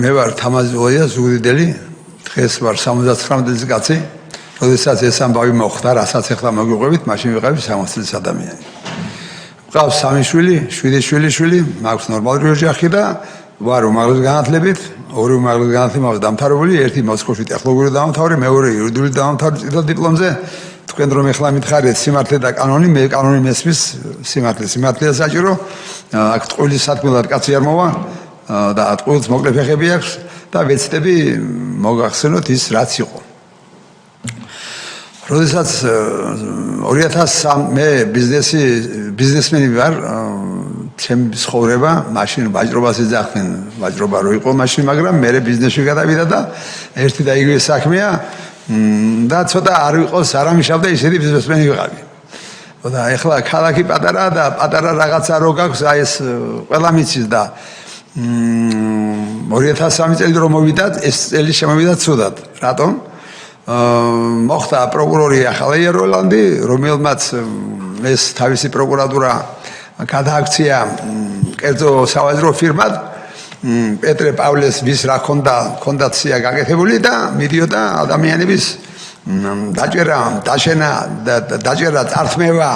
მე ვარ თამაზოვია ზუგდიდელი დღეს ვარ 79 წლის კაცი როდესაც ეს ამბავი მოხდა რასაც ახლა მოგიყვებით მაშინ ვიყავი 60 წლის ადამიანი მყავს 3 შვილი 7 შვილი მაქვს ნორმალური ოჯახი და ვარ უმაღლეს განათლებით 2 უმაღლეს განათლებით დამთავრებული ერთი მოსკოვში ტექნოლოგიური დამთავრებული მეორე იურიდიული დამთავრებული წითელ დიპლომზე თქვენ რომ ახლა მითხარით სიმართლე და კანონი მე კანონი მესმის სიმართლეა საჭირო აქ ტყუილის სათქმელად კაცი არ მოვა და ტყუილს მოკლე ფეხები აქვს და ვეცდები მოგახსენოთ ის რაც იყო როდესაც 2003 მე ბიზნესმენი ვარ ჩემი ცხოვრება მაშინ ვაჭრობას ეძახდნენ ვაჭრობა რო იყო მაშინ მაგრამ მე ბიზნესში გადავიდა და ერთი და იგივე საქმეა და ცოტა არ ვიყოს არამიშავდა ისეთი ბიზნესმენი ვიყავი და ეხლა ქალაქი პატარაა და პატარა რაღაცა რო გაქვს აი ეს ყველა მიცის და 2003 წელი რომ მოვიდათ ეს წელი შემოვიდა ცუდად რატომ მოხდა პროკურორი ახალია როლანდი რომელმაც ეს თავისი პროკურატურა გადააქცია კერძო სავაჭრო ფირმად პეტრე პავლეს ვის რა ქონდა სია გაკეთებული და მიდიოდა ადამიანების დაჭერა დაშენა დაჭერა წართმევა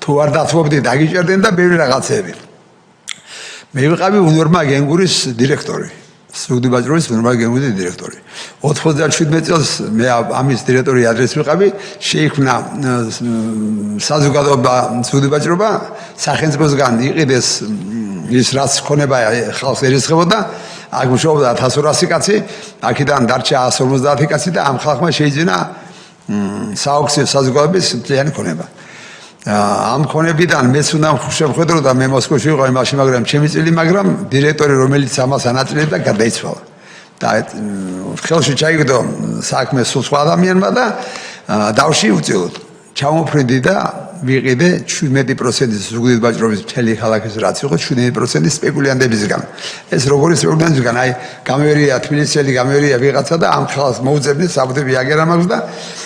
თუ არ დათმობდი დაგიჭერდნენ და ბევრი რაღაცები მე ვიყავი უნორმა გენგურის დირექტორი სუგდი ბაჭრობის უნორმა გენგურის დირექტორი 97 წელს მე ამის დირექტორი ადრეს ვიყავი შეიქმნა საზოგადოება სუგდი ბაჭრობა სახელმწიფოსგან იყიდეს ის რაც ქონება ხალხს ერისხებოდა აქ მუშაობდა 1200 კაცი აქედან დარჩა 150 კაცი და ამ ხალხმა შეიძინა სააუქციო საზოგადოების მთლიანი ქონება ამ ქონებიდან მეც უნდა შევხედრო და მე მოსკოვში ვიყავი მაშინ მაგრამ ჩემი წილი მაგრამ დირექტორი რომელიც ამას ანაწილებდა გარდაიცვალა და ხელში ჩაიგდო საქმე სულ სხვა ადამიანმა და დავში უწილოდ ჩამოფრინდი და ვიყიდე 17% ზუგდიდ ბაჭრობის მთელი ქალაქის რაც იყო 17% სპეკულიანტებისგან ეს როგორი სპეკულიანტებისგან აი გამერია თბილისელი გამერია ვიღაცა და ამ ხალხს მოუძებნეს საბუთები აგერა მაქვს და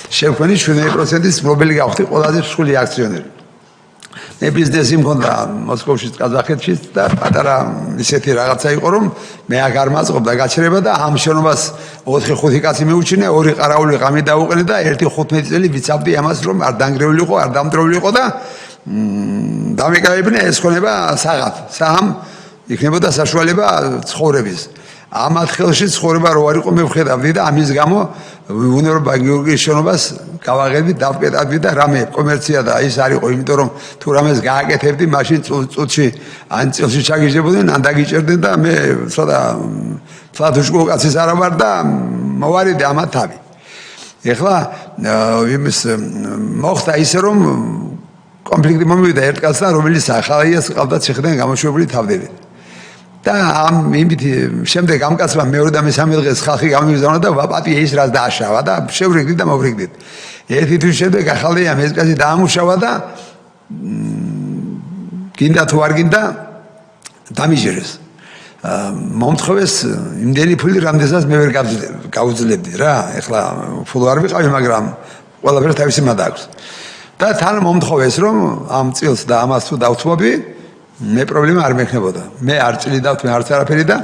შევქმნი 17% მფლობელი გავხდი ყველაზე მსხვილი აქციონერი მე ბიზნესი მქონდა მოსკოვში ყაზახეთში და პატარა ისეთი რაღაცა იყო რომ მე აქ არ მაწყობდა გაჩერება და ამ შენობას 4-5 კაცი მეუჩინე 2 ყარაული ღამე დაუყენე და 1-15 წელი ვიცავდი ამას რომ არ დანგრეული იყო არ დამტრეული იყო და დამეკავებინე ეს ქონება საღამ იქნებოდა საშუალება ცხოვრების ამათ ხელში ცხოვრება რო არ იყო მე ვხედავდი და ამის გამო უნორობა გიორგის შენობას გავაღებდი დავკეტავდი და რამე კომერცია და ის არ იყო იმიტომ რომ თუ რამეს გააკეთებდი მაშინ წუთში ან წელში ჩაგიჟებოდნენ ან დაგიჭერდნენ და მე ცოტა ფლატუშკო კაცის არა ვარ და მოვარიდე ამათ თავი ეხლა იმის მოხდა ისე რომ კონფლიქტი მომივიდა ერთ კაცთან რომელიც ახალიას ყავდა ციხიდან გამოშვებული თავდები და ამ იმით შემდეგ ამ კაცმა მეორე და მესამე დღეს ხალხი გამიგზავნა და ვაპატია ის რაც დააშავა და შევრიგდით და მოვრიგდით ერთი თვის შემდეგ ახალია ეს კაცი დაამუშავა და გინდა თუ არ გინდა დამიჯერეს მომთხოვეს იმდენი ფული რამდენსაც მე ვერ გავუძლებდი რა ეხლა ფულ არ ვიყავი მაგრამ ყველაფერს თავისი მადა აქვს და თან მომთხოვეს რომ ამ წილს და ამას თუ დავთმობი მე პრობლემა არ მექნებოდა მე არ წილი დავთმე არც არაფერი და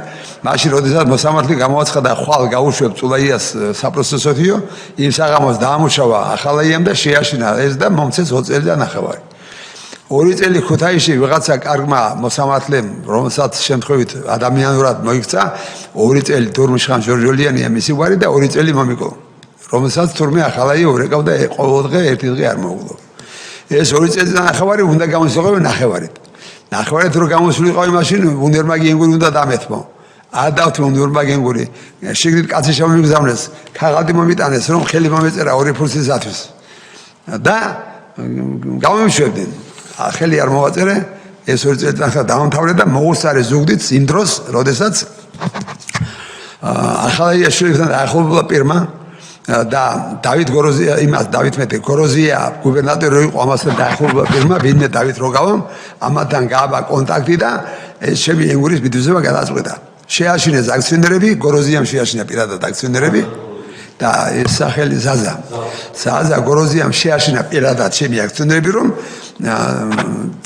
მაშინ როდესაც მოსამართლე გამოაცხადა ხვალ გაუშვებ წულაიას საპროცესოთიო იმ საღამოს დაამუშავა ახალაიამ და შეაშინა ეს და მომცეს 20 წელი და ნახევარი 2 წელი ქუთაისში ვიღაცა კარგმა მოსამართლემ რომელსაც შემთხვევით ადამიანურად მოიქცა 2 წელი თურმიშხან ჟორჟოლიანია მისი ვარი და 2 წელი მომიკო რომელსაც თურმე ახალაი ორეკავდა ყოველ დღე ერთი დღე არ მოუგლო ეს 2 წელი და ნახევარი უნდა გამოსულიყო ნახევარით ნახევარით რო გამოსულიყავი მაშინ უნერმა გენგური უნდა დამეთმო არ დავთმო უნერმა გენგური შეგრით კაცი შემომიგზავნეს ქაღალდი მომიტანეს რომ ხელი მომეწერა 2 ფურცისათვის და გამომიშვებდნენ ხელი არ მოვაწერე ეს 2 წელი ახლა დაამთავრე და მოუსწარე ზუგდიდ იმ დროს როდესაც ახალია შვილთან ახლობლა პირმა და დავით გოროზია იმას დავით მეტე გოროზია გუბერნატორი იყო ამასთან დაახლოება პირმა ვინმე დავით როგავამ ამათთან გააბა კონტაქტი და ეს ჩემი ენგურის ბიძგება გადაწყვეტა შეაშინეს აქციონერები გოროზიამ შეაშინა პირადად აქციონერები და ეს სახელი ზაზა გოროზიამ შეაშინა პირადად ჩემი აქციონერები რომ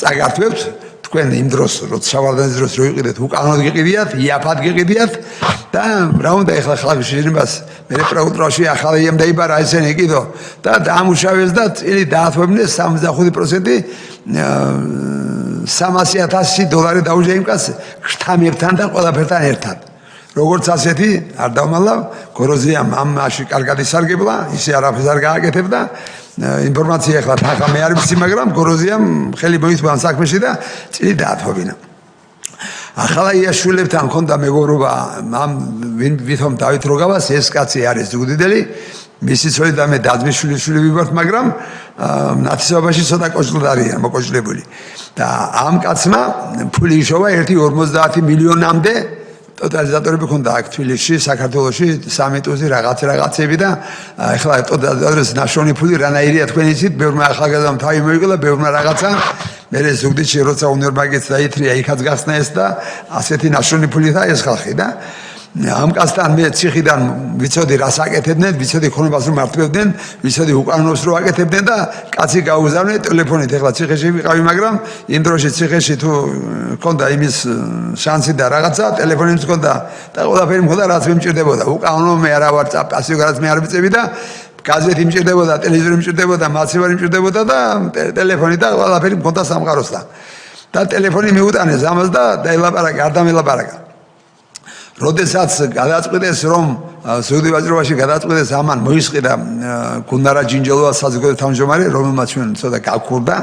წაგართვებთ თქვენ იმ დროს როცა შავარდანის დროს რო იყიდეთ უკანონოდ გიყიდიათ, იაფად გიყიდიათ და რა უნდა ეხლა ხალხის შეჯნებას მე პრაკურორში ახალია დაიბარა ესენი კიდო და დაამუშავეს და წილი დაათმობინეს 75% $300,000 დაუჟე იმ კაცს შთამებთან და ყველაფერთან ერთად. როგორც ასეთი არ დავმალავ, გოროზიამ ამაში კარგად ისარგებლა, ისე არაფერს არ გააკეთებდა. ინფორმაცია ახლა თანხა მე არ ვიცი, მაგრამ გოროზიამ ხელი მოიწვა ამ საქმეში და წილი დაათმობინა. ახალაია შვილებთან მქონდა მეგობრობა ამ ვითომ დავით როგავას ეს კაცი არის ზუგდიდელი მისი ცოლი და მე დაძმიშვილი ვიყავთ მაგრამ ნათესაობაში ცოტა კოჭლდარია მოკოჭლებული და ამ კაცმა ფული იშოვა 1.50 მილიონამდე ტოტალიზატორები ქონდა აქ თბილისში საქართველოში 3 ტუზი რაღაცები და ეხლა ტოტალიზატორის ნაშრომი ფული რანაირია თქვენ იცით ბევრმა ახალგაზრდამ თავი მოიკლა ბევრმა რაღაცა მე ზუგდიდში როცა უნივერსიტეტს დაითრია იქაც გახსნა ეს და ასეთი ნაშრომი ფულითაა ეს ხალხი და ამ კაცთან მე ციხიდან ვიცოდი რას აკეთებდნენ, ვიცოდი ქონებას რომ მართლებდნენ, ვიცოდი უკანონოს რომ აკეთებდნენ და კაცი გაუგზავნე ტელეფონით ეხლა ციხეში ვიყავი, მაგრამ იმ დროში ციხეში თუ ქონდა იმის შანსი და რაღაცა ტელეფონიც ქონდა და ყველაფერი მქონდა რაც მე მჭირდებოდა. უკანონო მე არა ვარ წაპასიო რაც მე არ ვიცები და გაზეთი მჭირდებოდა, ტელევიზორი მჭირდებოდა, მაცივარი მჭირდებოდა და ტელეფონი და ყველაფერი მქონდა სამყაროსთან. და ტელეფონი მიუტანეს ამას და დაელაპარაკა, არ დამელაპარაკა. როდესაც გადაწყვიტეს რომ ზუგდიდის ვაჭრობაში გადაწყვიტეს ამან მოისყიდა გუნდარა ჯინჯელოვა საზოგადო თავმჯდომარე რომელმაც ჩვენ ცოტა გაქურდა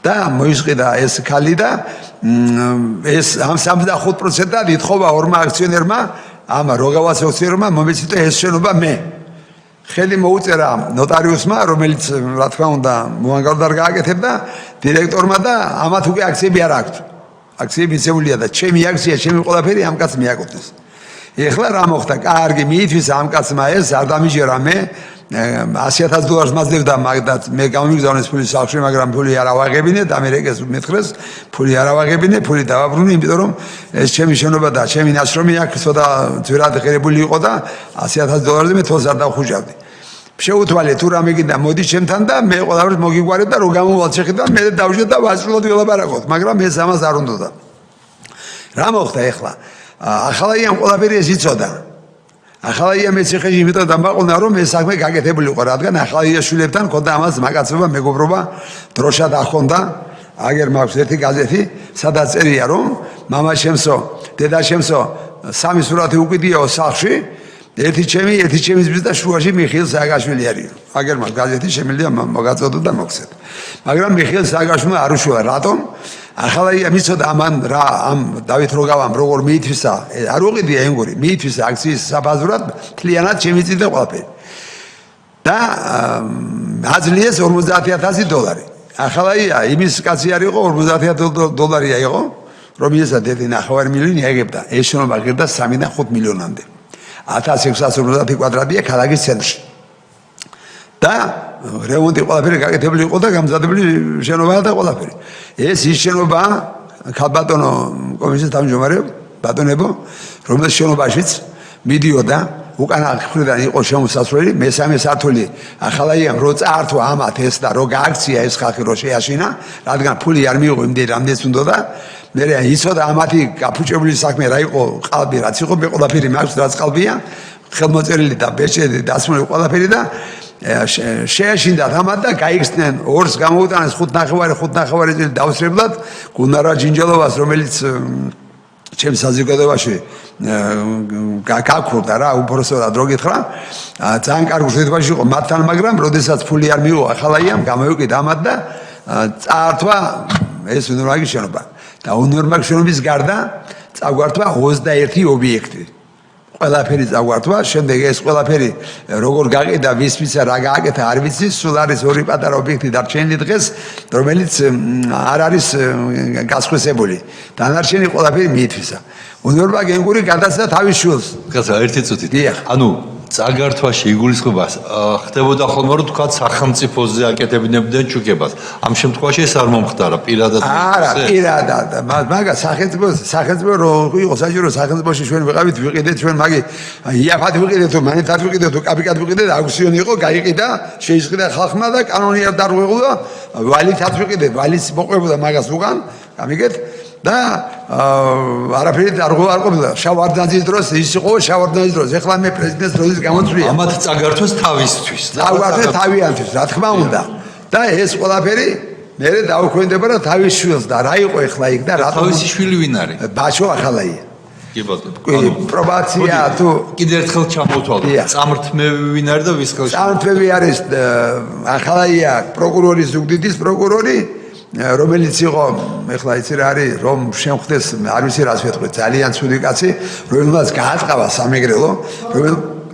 და მოისყიდა ეს ქალი და ეს ამ 75%-ად ითხოვა ორმა აქციონერმა ამ როგავას აქციონერმა მომეციტა ეს შენობა მე ხელი მოუწერა ნოტარიუსმა რომელიც რა თქმა უნდა მოანგაროდ არ გააკეთებდა დირექტორმა და ამათ უკვე აქციები არ აქვს აქციები მიცემულია და ჩემი აქცია, ჩემი ყველაფერი ამ კაცს მიაკუთვნეს. ეხლა რა მოხდა? კარგი, მიითვისა ამ კაცმა ეს არ დამიჯერა მე $100,000 მაძლევდა მაგდაც მე გამომიგზავნეს ფული სახში, მაგრამ ფული არ ავაღებინე და მე რეგეს მეთხრეს, ფული არ ავაღებინე, ფული დავაბრუნე, იმიტომ რომ ეს ჩემი შენობა და ჩემი ნაშრომი აქ ცოტა ძვირად ღერებული იყო და $100,000 მე თვალს არ დავხუჟავდი. შეუთვალე თუ რამე გინდა მოდი ჩემთან და მე ყველაფერს მოგიგვარებ და რო გამოვალ შეხედა მე დავშე და ვასრულოდ ველაპარაკოთ მაგრამ ეს ამას არ უნდოდა რა მოხდა ეხლა ახალაიამ ყველაფერი ეს იცოდა ახალაია მე ციხეში იმიტომ დამაყოლნა რომ ეს საქმე გაკეთებული იყო რადგან ახალაია შვილებთან ქონდა ამას მაგაცობა მეგობრობა დროშად ახონდა აგერ მაქვს ერთი გაზეთი სადაც წერია რომ მამა შემსო დედა შემსო სამი სურათი უკიდიაო სახში ერთი ჩემის ბიზ და შუაში მიხეილ სააკაშვილი არის. აგერ მაგ გაზეთი შემიძლია მოგაწოდო და მოგცეთ. მაგრამ მიხეილ სააკაშვილმა არ უშულა რატომ? ახალაია მიცოდა ამან რა ამ დავით როგავამ როგორ მიითვისა არ უყიდია ენგური მიითვისა აქციის საბაზურად მთლიანად შემიწირდა ყველაფერი. და აძლიეს $50,000. ახალაია იმის კაცი არ იყო $50,000 იყო რომ ისა დედი 9 მილიონი აიღებდა. ეს შენობა ღირდა 3-დან 5 მილიონამდე. 1650 კვადრატია ქალაქის ცენტრში. და რემონტი ყველაფერი გაკეთებული იყო და გამზადებული შენობაა და ყველაფერი. ეს ის შენობა ქალბატონო კომისიის თავმჯდომარე ბატონებო, რომელიც შენობაშიც მიდიოდა უკანა მხრიდან იყო შემოსასვლელი, მესამე სართული ახალაიამ რო წაართვა ამათ ეს და რო გააქცია ეს ხალხი რო შეაშინა, რადგან ფული არ მიიღო იმდენ რამდენიც უნდა და მე იცოდა ამათი გაფუჭებული საქმე რა იყო ყალბი რაც იყო მე ყველაფერი მაქვს რაც ყალბია ხელმოწერილი და ბეჭედი დასმული ყველაფერი და შეაშინდათ ამათ და გაიხსნენ ორს გამოუტანეს 5.5 წელი დაუსრებლად გუნდარა ჯინჯელოვას რომელიც ჩემს საზოგადოებაში გაქურდა რა უბრალოდ რო გითხრა ძალიან კარგი ურთიერთობაში იყო მათთან მაგრამ როდესაც ფული არ მიიღო ახალაიამ გამოვიყიდა ამათ და წაართვა ეს უნივერსიტეტის შენობა და უნივერსიტეტის შენობის გარდა წაგვართვა 21 ობიექტი ყველაფერი წაგვართვა შემდეგ ეს ყველაფერი როგორ გაყიდა ვისმისა რა გააკეთა არ ვიცი სულ არის ორი პატარა ობიექტი დარჩენილი დღეს რომელიც არ არის გასხვისებული დანარჩენი ყველაფერი მიითვისა უნივერსიტეტი გენგური გადასცა თავის შვილს კაცო ერთი წუთით ანუ წაგართვაში იგულისხმება ხდებოდა ხოლმე რომ თქვა სახელმწიფოზე აკეთებინებდნენ ჩუქებას ამ შემთხვევაში ეს არ მომხდარა პირადად არა პირადად მაგას სახელმწიფო რო იყო საჭირო სახელმწიფოში ჩვენ ვიყავით ვიყიდეთ ჩვენ მაგი იაფად ვიყიდეთ თუ მანეთად ვიყიდეთ თუ კაპიკად ვიყიდეთ აუქციონი იყო გაიყიდა შეისყიდა ხალხმა და კანონი არ დარღვეულა ვალითად ვიყიდეთ ვალიც მოყვებოდა მაგას უკან გამიგეთ და არაფერი არ ყოფილა შავარდნაძის დროს ის იყო შავარდნაძის დროს ეხლა მე პრეზიდენტის დროის გამოწვია ამათ წაგართვეს თავისთვის წაგართვეს თავიანთვის რა თქმა უნდა და ეს ყველაფერი მე დაუქვემდებარა და თავის შვილს და რა იყო ეხლა იქ და რა თავისი შვილი ვინ არის ბაჩო ახალაია კი ბატონო პრობაცია თუ კიდე ერთხელ ჩამოვთვალოთ წამრთმევი ვინ არის და ვის ხელში წამრთმევი არის ახალაია პროკურორის ზუგდიდის პროკურორი რომელიც იყო ეხლა იცი რა არის რომ შემხვდეს არ ვიცი რას ვეთქვი ძალიან ცუდი კაცი რომელმაც გააწყავა სამეგრელო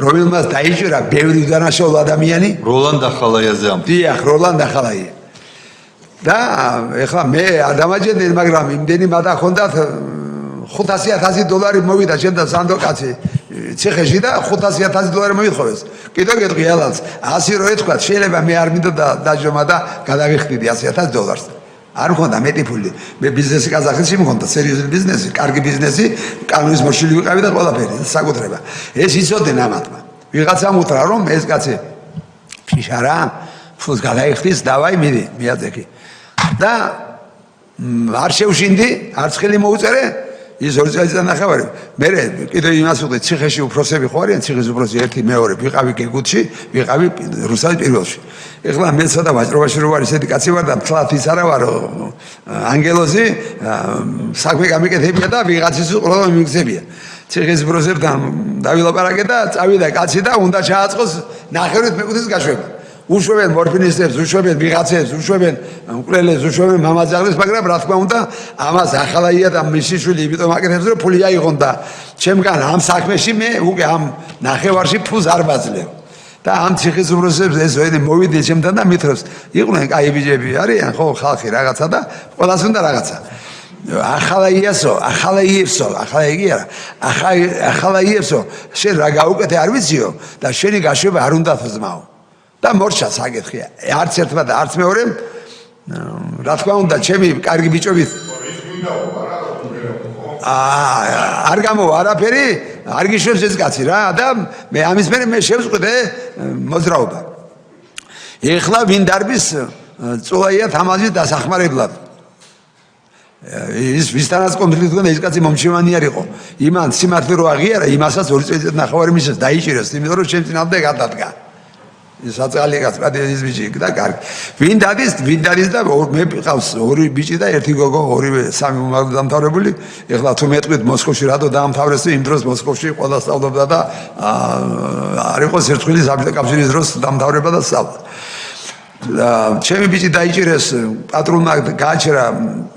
რომელმაც დაიჭირა ბევრი უდანაშაულო ადამიანი როლანდ ახალაიაზე ამ დიახ როლანდ ახალაია და ეხლა მე არ დამაჯერდნენ მაგრამ იმდენი მადა ხონდათ $500,000 მოვიდა ჩემთან სანდო კაცი ციხეში და $500,000 მოითხოვეს კიდევ გეტყვი ალანს 100 რო ეთქვა შეიძლება მე არ მინდა დაჯომა და გადავიხდიდი $100,000 არ მქონდა მეტი ფული მე ბიზნესი ყაზახეთში მქონდა სერიოზული ბიზნესი კარგი ბიზნესი კანონის მოშილი ვიყავი და ყველაფერი საკუთრება ეს იცოდნენ ამათმა ვიღაცამ უთხრა რომ ეს კაცი ფიშარა ფულს გადაიხდის დავაი მიდი მიაწექი და არ შევშინდი არც ხელი მოუწერე ის 2 წელიწად ნახევარი მე კიდევ იმას ვუყდი ციხეში უფროსები ხო არიან ციხის უფროსი 1 2 ვიყავი გეგუთში ვიყავი რუსეთის პირველში ეხლა მე ცოტა ვაჭრობაში რო ვარ ისეთი კაცი ვარ და თლათ ის არა ვარო ანგელოზი საქმე გამიკეთებია და ვიღაცის ყველა მიგზებია ციხის უფროსებთან დავილაპარაკე და წავიდა კაცი და უნდა ჩააწყოს ნახევრით მეკუთის გაშვება უშვებენ მორფინისტებს, უშვებენ ვიღაცებს, უშვებენ მკვლელებს, უშვებენ მამაძაღლებს, მაგრამ რა თქმა უნდა, ამას ახალაია და მისი შვილი იმიტომ აკეთებს, რომ ფული აიღონ და ჩემგან ამ საქმეში მე უკვე ამ ნახევარში ფულს არ ვაძლევ. და ამ ციხის უფროსებს ეს ვედი მოვიდნენ ჩემთან და მითხრობს, იყვნენ კაი ბიჭები არიან, ხო, ხალხი რაღაცა და ყველას უნდა რაღაცა. ახალაიებსო, შენ რა გაუკეთე არ ვიციო და შენი გაშვება არ უნდა თზმაო. და მორჩა საკითხია არც ერთმა და არც მეორემ რა თქმა უნდა ჩემი კარგი ბიჭობით არ გამოვა არაფერი არ გიშვებს ეს კაცი რა და მე ამის მერე მე შევწყვიტე მოძრაობა ეხლა ვინ დარბის წულაია თამაზის დასახმარებლად ის ვისთანაც კონფლიქტი ქონდა ის კაცი მომჩივანი არ იყო იმან სიმართლე რო აღიარა იმასაც 2 წელიწად ნახევარი მისცეს დაიჭირეს იმიტომ რომ ჩემ წინამდე გადადგა ის აწალი კაც პატერის ბიჭი და კარგი ვინ დადის და მე ყავს 2 ბიჭი და 1 გოგო 2 3 უმაღლო დამთავრებული ეხლა თუ მეტყვით მოსკოვში რატო დაამთავრეს იმ დროს მოსკოვში ყველა სწავლობდა და არ იყო ერთხელი საბჭოთა კავშირის დროს დამთავრება და სწავლა ჩემი ბიჭი დაიჭირეს პატრონმა გააჩერა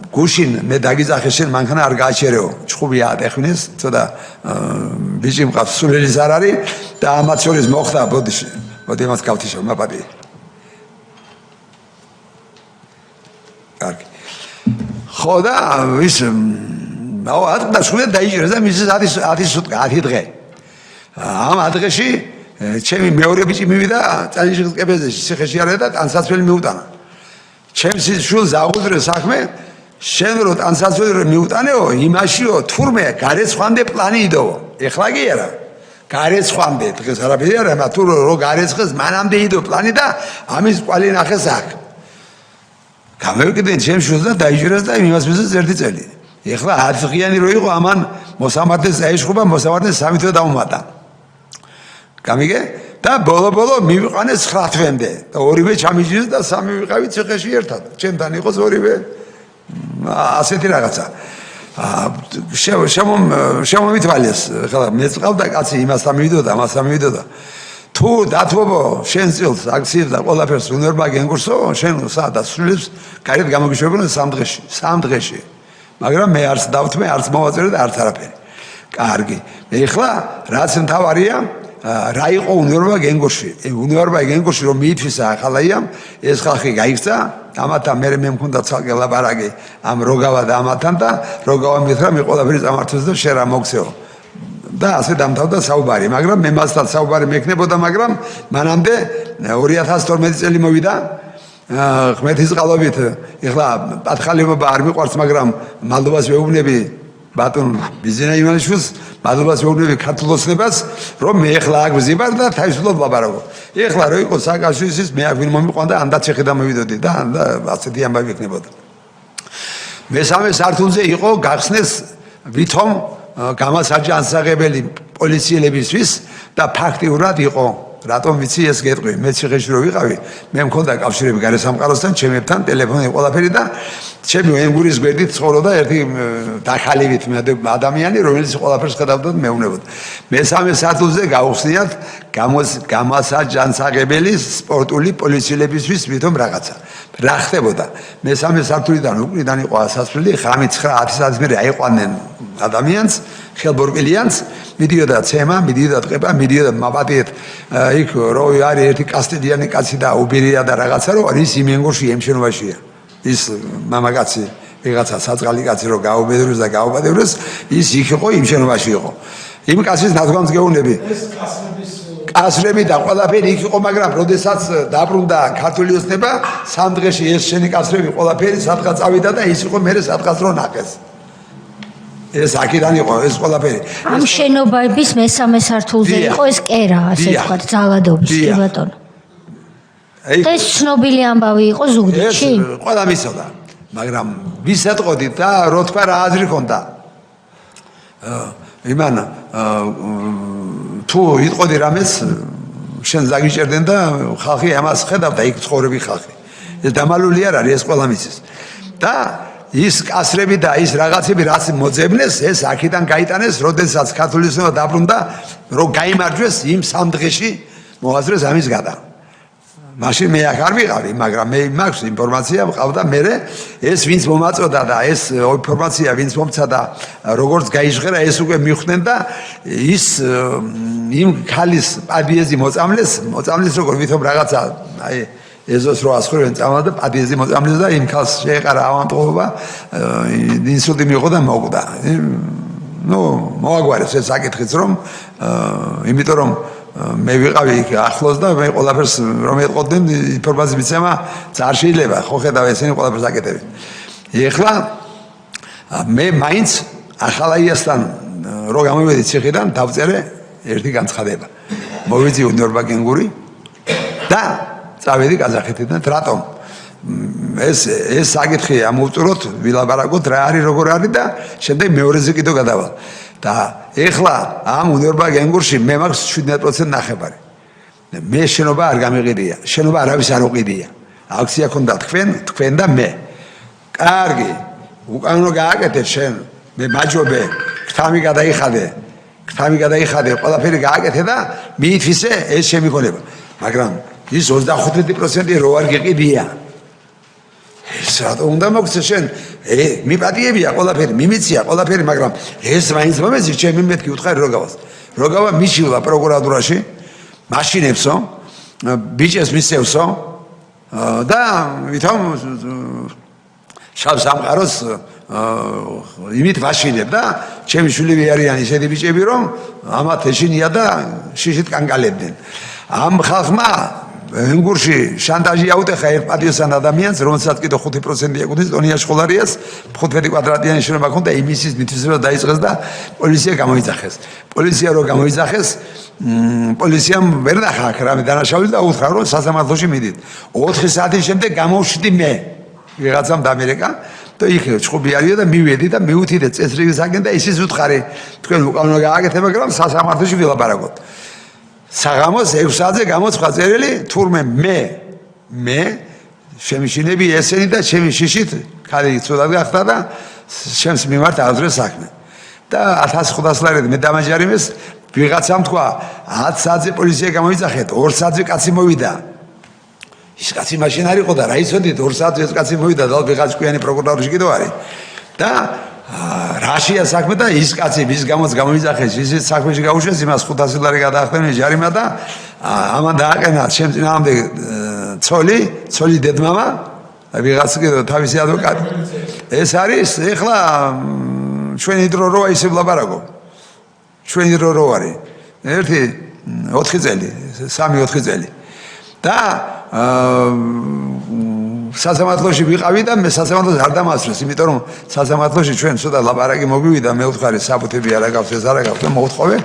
გუშინ მე დაგიძახე შენ მანქანა არ გააჩერეო ჭხუბია ატეხვნეს ცოტა ბიჭი მყავს სულელის არ არის და ამათ შორის მოხდა ბოდიში მოდი მას გავთიშო მაპატი კარგი ხო და ის და სულ დაიჭირეს და მის 10 დღე ამ 10 დღეში ჩემი მეორე ბიჭი მივიდა წანიშის კებეზე ციხეში არა და ტანსაცველი მიუტანა ჩემს შულს აღუძრე საქმე შენ რო ტანსაცველი მიუტანეო იმაშიო თურმე გარეცხანდე პლანი იდო ეხლა კი არა გარეცხამდე დღეს არაფერი არა მაგრამ თუ რო გარეცხეს მანამდე იდო პლანი და ამის კვალი ნახეს აქ გამევკიდენ ჩემს შულს და დაიჭირეს და იმას მისცეს 1 წელი ეხლა 10 დღიანი რო იყო ამან მოსამართლეს აეშხობა მოსამართლეს 3 თვე დაუმატა გამიგე და ბოლო მივიყვანეს 9 თვემდე და 2-ვე ჩამიჯდეს და 3 ვიყავით ციხეში ერთად ჩემთან იყოს 2-ვე ასეთი რაღაცა შემომითვალეს ხლა მე წავდა კაცი იმასთან მივიდოდა ამასთან მივიდოდა თუ დათმობო შენ წილს აქციებს და ყველაფერს უნერბა გენგურსო შენ სადაც სულებს გარეთ გამოგიშვებოდნენ 3 დღეში მაგრამ მე არც დავთმე არც მოვაწერე და არც არაფერი კარგი ეხლა რაც მთავარია რა იყო უნერბა გენგურში რომ მიითვისა ახალაიამ ეს ხალხი გაიქცა ამათან მე მქონდა ცალკე ლაპარაკი ამ როგავა და ამათან და როგავა მითხრა მე ყველაფერი წამართვეს და შენ რა მოგცეო და ასე დამთავრდა საუბარი მაგრამ მე მასთან საუბარი მექნებოდა მაგრამ მანამდე 2012 წელი მოვიდა ღმერთის წყალობით ეხლა პათხალებობა არ მიყვარს მაგრამ მადლობას ვეუბნები ბატონ ბიზენა ივანიშვილს მადლობას ვეუბნები ქართულოცნებას რომ მე ეხლა აქ ვზიბარ და თავისუფლად ვლაპარაკო ეხლა რო იყო სააკაშვილის მე აქ ვინ მომიყვანდა ანდაც ეხედა მოვიდოდი და ასეთი ამბავი ექნებოდა მესამე სართულზე იყო გახსნეს ვითომ გამოსაჯანსაღებელი პოლიციელებისთვის და ფაქტიურად იყო რატომ ვიცი ეს გეტყვი მე ციხეში რო ვიყავი მე მქონდა კავშირები გარესამყაროსთან ჩემებთან ტელეფონი ყველაფერი და ჩემი ენგურის გვერდით ცხოვრობდა ერთი დახალივით ადამიანი რომელიც ყველაფერს ხედავდა და მეუნებოდა მესამე სართულზე გაუხსნიათ გამოსაჯანსაღებელი სპორტული პოლიციელებისთვის ვითომ რაღაცა რა ხდებოდა მესამე სართულიდან უკრიდან იყო ასასვლელი 9-10 საათის მერე აიყვანენ ადამიანს ხელბორბილიანს მიდიოდა ცემა მიდიოდა ტყება მიდიოდა მაპატიეთ იქ რო არის ერთი კასტილიანი კაცი და უბირია და რაღაცა რო ის იმ ენგურში ემშენობაშია ის მამაკაცი ვიღაცა საწყალი კაცი რო გაუბედროს და გაუბადებს ის იქ იყო იმ შენობაში იყო იმ კაცის ნადგომს გეუნები კასრები და ყველაფერი იქ იყო მაგრამ როდესაც დაბრუნდა ქართული ოცნება სამ დღეში ეს შენი კასრები ყველაფერი სადღაც წავიდა და ის იყო მერე სადღაც რო ნახეს ეს აქედან იყო ეს ყველაფერი ამ შენობების მესამე სართულზე იყო ეს კერა ასე ვთქვათ ძალადობის კი ბატონო ეს ცნობილი ამბავი იყო ზუგდიდში ყველა მისოდა მაგრამ ვის ეთყოდით და რო თქვა რა აზრი ქონდა იმან თუ იტყოდი რამეს შენ ზაგიჭერდნენ და ხალხი ამას ხედავდა იქ ცხოვრები ხალხი ეს დამალული არ არის ეს ყველა მისის და ის კასრები და ის რაღაცები რაც მოძებნეს ეს აქედან გაიტანეს როდესაც ქართული ოცნება დაბრუნდა რომ გაიმარჯვეს იმ სამ დღეში მოაზრეს ამის გადა მაშინ მე აქ არ ვიყავი მაგრამ მე მაქვს ინფორმაცია მყავდა მე ეს ვინც მომაწოდა და ეს ინფორმაცია ვინც მომცა და როგორც გაიჟღერა ეს უკვე მიხვდნენ და ის იმ ქალის პადიეზი მოწამლეს როგორ ვითომ რაღაცა აი ეზოს რო ასხურებენ წამა და პადიეზი მოწამლეს და იმ ქალს შეეყარა ავანტყობა ინსულტი მიიღო და მოკვდა ნუ მოაგვარეს ეს საკითხიც რომ იმიტომ რომ მე ვიყავი იქ ახლოს და მე ყველაფერს რომ ეტყოდნენ ინფორმაციის მიცემა ძალიან შეიძლება ხო ხედავ ესენი ყველაფერს აკეთებენ ეხლა მე მაინც ახალაიასთან რო გამოვედი ციხიდან დავწერე ერთი განცხადება მოვიძი უნდორბაგენგური და წავედი ყაზახეთიდან რატომ ეს საკითხი ამოვწუროთ ვილაპარაკოთ რა არის როგორ არის და შემდეგ მეორეზე კიდე გადავალ და ეხლა ამ უნდორბაგენგურში მე მაქვს 17% ნახევარი მე შენობა არ გამეყიდია შენობა არავის არ უყიდია აქცია ქონდა თქვენ და მე კარგი უკანონო გააკეთეთ შენ მე მაჯობე ქთამი გადაიხადე ყველაფერი გააკეთე და მიითვისე ეს შემიქონება მაგრამ ის 25% რო არ გიყიდია ეს რატომ უნდა მოგცე შენ მიპატიებია ყველაფერი მიმიცია ყველაფერი მაგრამ ეს მაინც მომეცი ჩემი მეთქი უთხარი რო გავა მიშილა პროკურატურაში მაშინებსო ბიჭეს მისევსო და ვითომ შავ სამყაროს იმით ვაშინებ და ჩემი შვილები არიან ისეთი ბიჭები რომ ამათ ეშინია და შიშით კანკალებდნენ ამ ხალხმა ენგურში შანტაჟი აუტეხა ერთ პატიოსან ადამიანს რომელსაც კიდე 5% ეკუთვნის ტონია შხოლარიას 15 კვადრატიანი შენობა ჰქონდა იმისის მითვისება დაიწყეს და პოლიცია გამოიძახეს პოლიცია რო გამოიძახეს პოლიციამ ვერ ნახა აქ რამე დანაშაული და უთხრა რომ სასამართლოში მიდით 4 საათის შემდეგ გამოვშვიდი მე ვიღაცამ დამერეკა და იქ ჩხუბი არია და მივედი და მივუთიდე წესრიგისაკენ და ისიც უთხარი თქვენ უკანონო გააკეთე მაგრამ სასამართლოში ვილაპარაკოთ საღამოს 6 საათზე გამოცხა წერილი თურმე მე შემიშინები ესენი და ჩემი შიშით ქალი ცუდად გახდა და შემს მიმართ აღძრეს საქმე და 1500 ლარი მე დამაჯარიმეს ვიღაცამ თქვა 10 საათზე პოლიცია გამოიძახეთ 2 საათზე კაცი მოვიდა ის კაცი მაშინ არ იყო და რა იცოდით 2 საათზე ეს კაცი მოვიდა და ვიღაც კვიანი პროკურორში კიდევ არის და რაშია საქმე და ის კაცი ვის გამოც გამოიძახეს ისიც საქმეში გაუშვეს იმას 500 ლარი გადაახტენენ ჯარიმა და ამან დააყენა ჩემ წინააღმდეგ ცოლი დედმამა ვიღაც კიდე თავისი ადვოკატი ეს არის ეხლა ჩვენი დრო როა ისე ვლაპარაკობ ჩვენი დრო რო არის ერთი 4 წელი 3-4 წელი და სასამართლოში ვიყავი და მე სასამართლოს არ დამასწრეს, იმიტომ რომ სასამართლოში ჩვენ ცოტა ლაპარაკი მოგვივიდა, მე ვთხარი საფუთები არ აგავს ეს არ აგავს და მოუთხოვე,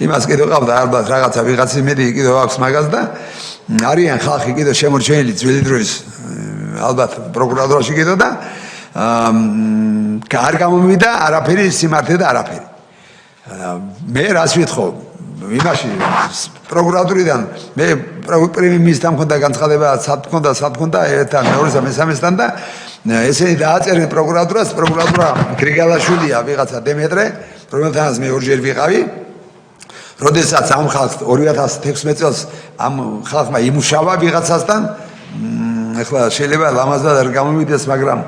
იმას კიდე ყავდა ალბათ რაღაცა ვიღაცის მედი კიდე აქვს მაგას და არიან ხალხი კიდე შემორჩენილი ძველი დროის ალბათ პროკურატურაში კიდე და არ გამომივიდა არაფერი სიმართლე და არაფერი. მე რას ვითხოვ? იმაში პროკურატურიდან მე პრემიისთან მქონდა განცხადება, სად მქონდა ერთთან, მეორესთან, მესამესთან და ესენი დააწერენ პროკურატურას, პროკურატურა გრიგალაშვილია ვიღაცა დემეტრე, რომელთანაც მე ორჯერ ვიყავი. როდესაც ამ ხალხს 2016 წელს ამ ხალხმა იმუშავა ვიღაცასთან, ეხლა შეიძლება ლამაზად არ გამომიდეს, მაგრამ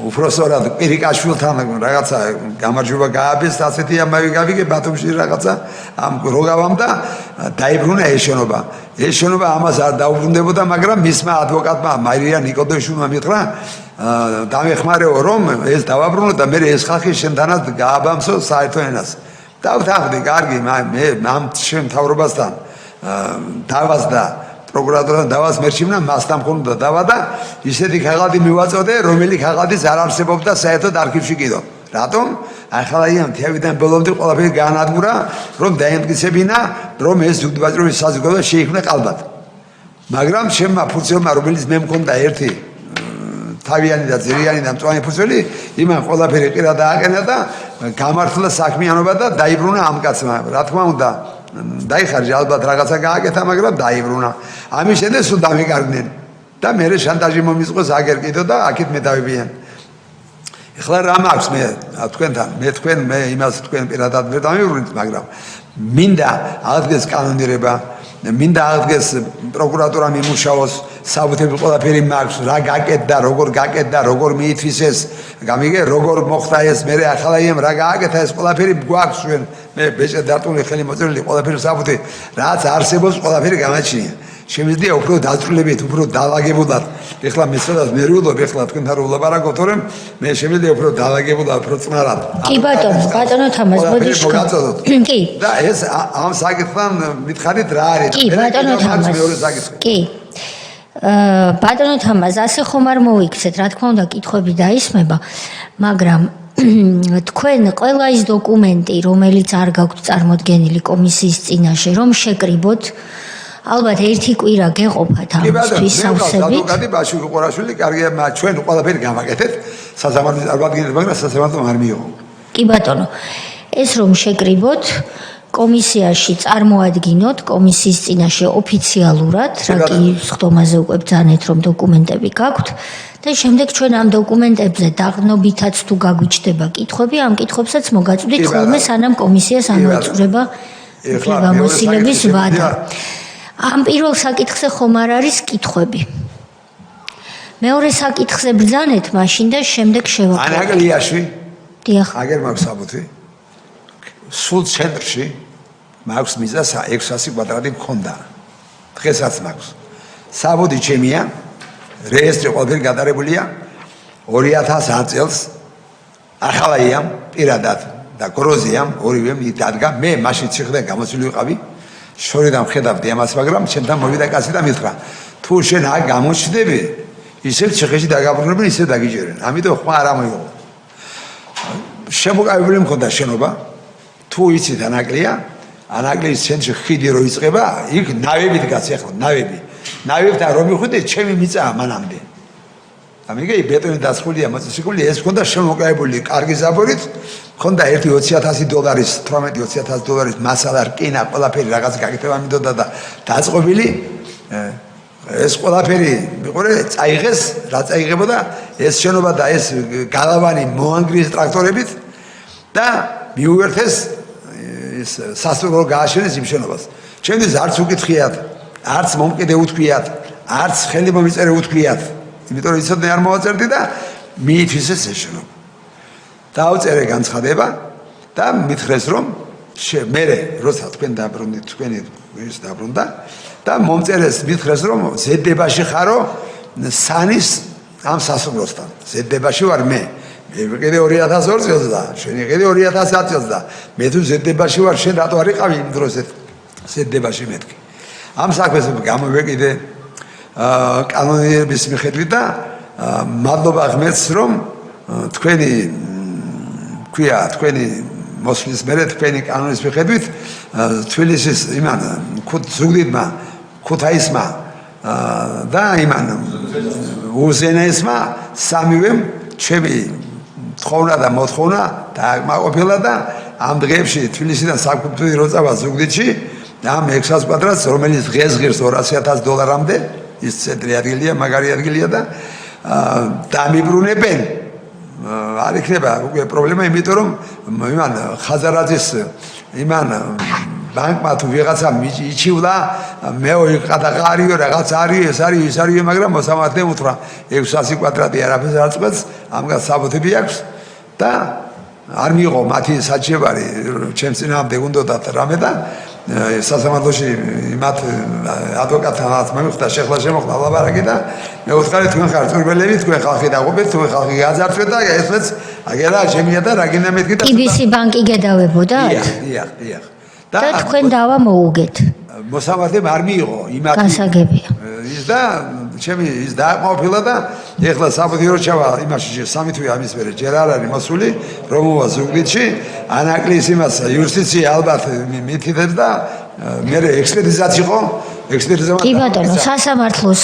უბრალოდ პირიკაშვილთან რაღაცა გამარჯვება გააბეს, ასეთი ამავე გავიგე ბათუმში რაღაცა ამ როგავამ და დაიბრუნა ეს შენობა. ეს შენობა ამას არ დაუბრუნდებოდა, მაგრამ მისმა ადვოკატმა მარია ნიკოდოშვილმა მითხრა, დამეხმარეო რომ ეს დავაბრუნო და მე ეს ხალხი შენთანაც გააბამსო საერთო ენას. დავთანხმდი, კარგი, მე ამ შემთავრობასთან დავას და პროკურატურამ დავას მერჩივნა, მასთან მქონდა დავა და ისეთი ხაღადი მივაწოდე, რომელიც ხაღადის არ არსებობდა საერთოდ არქივში კიდო. რატომ? ახლა იმ თევიდან ბოლომდე ყველაფერი გაანადგურა, რომ დაემტკიცებინა, რომ ეს ზუგდიდვაჭრობის საზოგადოება შეიქმნა ყალბად. მაგრამ შემმა ფურცელმა, რომელიც მე მქონდა ერთი თავიანი და ძირიანი და მწვანე ფურცელი, იმან ყველაფერი ყირა დააყენა და გამართლა საქმიანობა და დაიბრუნა ამ კაცმა. რა თქმა უნდა, დაიხარჯა ალბათ რაღაცა გააკეთა, მაგრამ დაიბრუნა. ამის შემდეგ სულ დამეკარგნენ და მე შანტაჟი მომიწყოს აგერ კიდო და აქეთ მე დავიბიან. ეხლა რა მაქვს მე თქვენთან, მე იმას თქვენ პირადად ვერ დამიბრუნეთ, მაგრამ მინდა აღდგეს კანონირება, მინდა აღდგეს პროკურატურა მიმუშაოს, საბუთები ყველაფერი მაქვს, რა გაკეთდა, როგორ გაკეთდა, როგორ მიითვისეს, გამიგე, როგორ მოხდა ეს, მე ახლა იმ რა გააკეთა ეს ყველაფერი გვაქვს ჩვენ, მე ბეჭე დარტყმული ხელი მოწერილი ყველაფერი საბუთი, რაც არსებობს ყველაფერი გამაჩნია. შემიძლია უფრო დაწვრილებით, უფრო დაალაგებულად. ეხლა მე სადაც მე ვილობ, ეხლა თქვენთან რო ვლაპარაკობ, თორემ მე შემიძლია უფრო დაალაგებულად, უფრო წნარად. კი ბატონო თამაზ, მოდი შეგაწოდოთ. კი. და ეს ამ საკითხთან მითხარით რა არის? კი ბატონო თამაზ. კი. ბატონო თამაზ, ასე ხომ არ მოიქცეთ, რა თქმა უნდა, კითხვები დაისმება, მაგრამ თქვენ ყველა ის დოკუმენტი, რომელიც არ გაქვთ წარმოდგენილი კომისიის წინაშე, რომ შეკრიბოთ, ალბათ ერთი კვირა გეყოფათ ამისთვის სავსებით. ადვოკატი ბაშური ყურაშვილი, კარგია, ჩვენ ყველაფერი გავაკეთეთ, საზამთროს წარმოგიდგენთ, მაგრამ საზამთრო არ მიიღო. კი ბატონო, ეს რომ შეკრიბოთ, კომისიაში წარმოადგინოთ, კომისიის წინაშე ოფიციალურად, რა კი სხდომაზე უკვე ბრძანეთ, რომ დოკუმენტები გაქვთ და შემდეგ ჩვენ ამ დოკუმენტებზე დაღნობითაც თუ გაგვიჩნდება კითხვები, ამ კითხვებსაც მოგაწვდით ხოლმე, სანამ კომისიას ამოეწურება უფლებამოსილების ვადა. ამ პირველ საკითხზე ხომ არ არის კითხვები. მეორე საკითხზე ბრძანეთ მაშინ და შემდეგ შევაკეთოთ. ანაკლიაში. დიახ. აგერ მაქვს საბუთი. სულ ცენტრში მაქვს მიზა 600 კვადრატი მქონდა. დღესაც მაქვს. საბუთი ჩემია. რეესტრი ყველაფერი გადარებულია 2010 წელს. ახალაიამ პირადად და გროზიამ ორივე დადგა. მე მაშინ ციხიდან გამოსული ვიყავი. შორიდან ხედავდი ამას, მაგრამ ჩემთან მოვიდა კაცი და მითხრა, თუ შენ აქ გამოჩნდები, ისევ ციხეში დაგაბრუნებენ, ისევ დაგიჯერენ. ამიტომ ხმა არ ამოიღო. შემოკავებული მქონდა შენობა. თუ იცით ანაკლია, ანაკლის ცენტრში ხიდი რო იწყება, იქ ნავები დგას ახლა, ნავები. ნავებთან რომ მიხვიდე, ჩემი მიწაა მანამდე. ამიგე ბეტონი დასხულია, მოწესრიგებული, ეს მქონდა შემოკავებული კარგი ზაბორით. მქონდა ერთი $20,000, 18-20,000 დოლარის მასალა, რკინა, ყველაფერი რაღაც გაკეთება მინდოდა და დაწყობილი. ეს ყველაფერი მიყურე, წაიღეს, რა წაიღებოდა, ეს შენობა და ეს გალავანი მოანგრიეს ტრაქტორებით და მიუერთეს ის სასტუმრო გააშენეს იმ შენობას. ჩემთვის არც უკითხიათ, არც მომკიდე უთქვიათ, არც ხელი მომიწერე უთქვიათ. იმიტომ რომ იცოდნენ არ მოვაწერდი და მიითვისეს ეს შენობა. დაუწერე განცხადება და მითხრეს რომ მე როცა თქვენ დაბრუნდით, თქვენი ის დაბრუნდა და მომწერეს მითხრეს რომ ზედებაში ხარო სანის ამ სასტუმროსთან. ზედებაში ვარ მე. მე კიდე 2002 წელს და შენი კიდე 2010 წელს და მე თუ ზედებაში ვარ, შენ რატო არ იყავი იმ დროს ზედებაში მეთქი. ამ საქმეს გამოვეკიდე კანონიერების მიხედვით და მადლობა ღმერთს რომ თქვენი ქვია თქვენი მოსვლის მერე თქვენი კანონის მიხედვით თბილისის იმან ზუგდიდმა ქუთაისმა და იმან უზენაესმა სამივემ ჩემი თხოვნა და მოთხოვნა დააკმაყოფილა და ამ დღეებში თბილისიდან საკუთრივ როწავა ზუგდიდში ამ 600 კვადრატს რომელიც დღეს ღირს $200,000-მდე ის ცენტრი ადგილია მაგარი ადგილია და დამიბრუნებენ არ იქნება უკვე პრობლემა იმიტომ რომ იმან ხაზარაძის იმან ბანკმა თუ ვიღაცამ იჩივლა მე ყადაღარიო რაღაც არიო ეს არიო ის არიო მაგრამ მოსამართლე უთხრა 600 კვადრატი არაფერს არ წყვეტს ამგან საბუთები აქვს და არ მიიღო მათი საჩივარი ჩემს წინააღმდეგ უნდათ რამე და სასამართლოში მათ ადვოკატთანაც მომიხდა შეხლა შემოხდა ლაბარაკი და მე უთხარი თქვენ ხარ წურბელები თქვენ ხალხი დაყოფეთ თქვენ ხალხი გაძარცვეთ და ესეც აგერა ჩემია და რა გინდა მეთქი და TBC ბანკი გედავებოდათ? დიახ და თქვენ დავა მოუგეთ. მოსამართლემ არ მიიღო იმათი გასაგებია. ის და ჩემი ის დააკმაყოფილა და ეხლა საბუთირო ჩავა იმაში სამი თვე ამის მერე ჯერ არ არის მოსული რომ მოვა ზუგდიდში ანაკლის იმას იუსტიცია ალბათ მითითებს და მე ექსპერტიზაც იყო ექსპერტიზა კი ბატონო სასამართლოს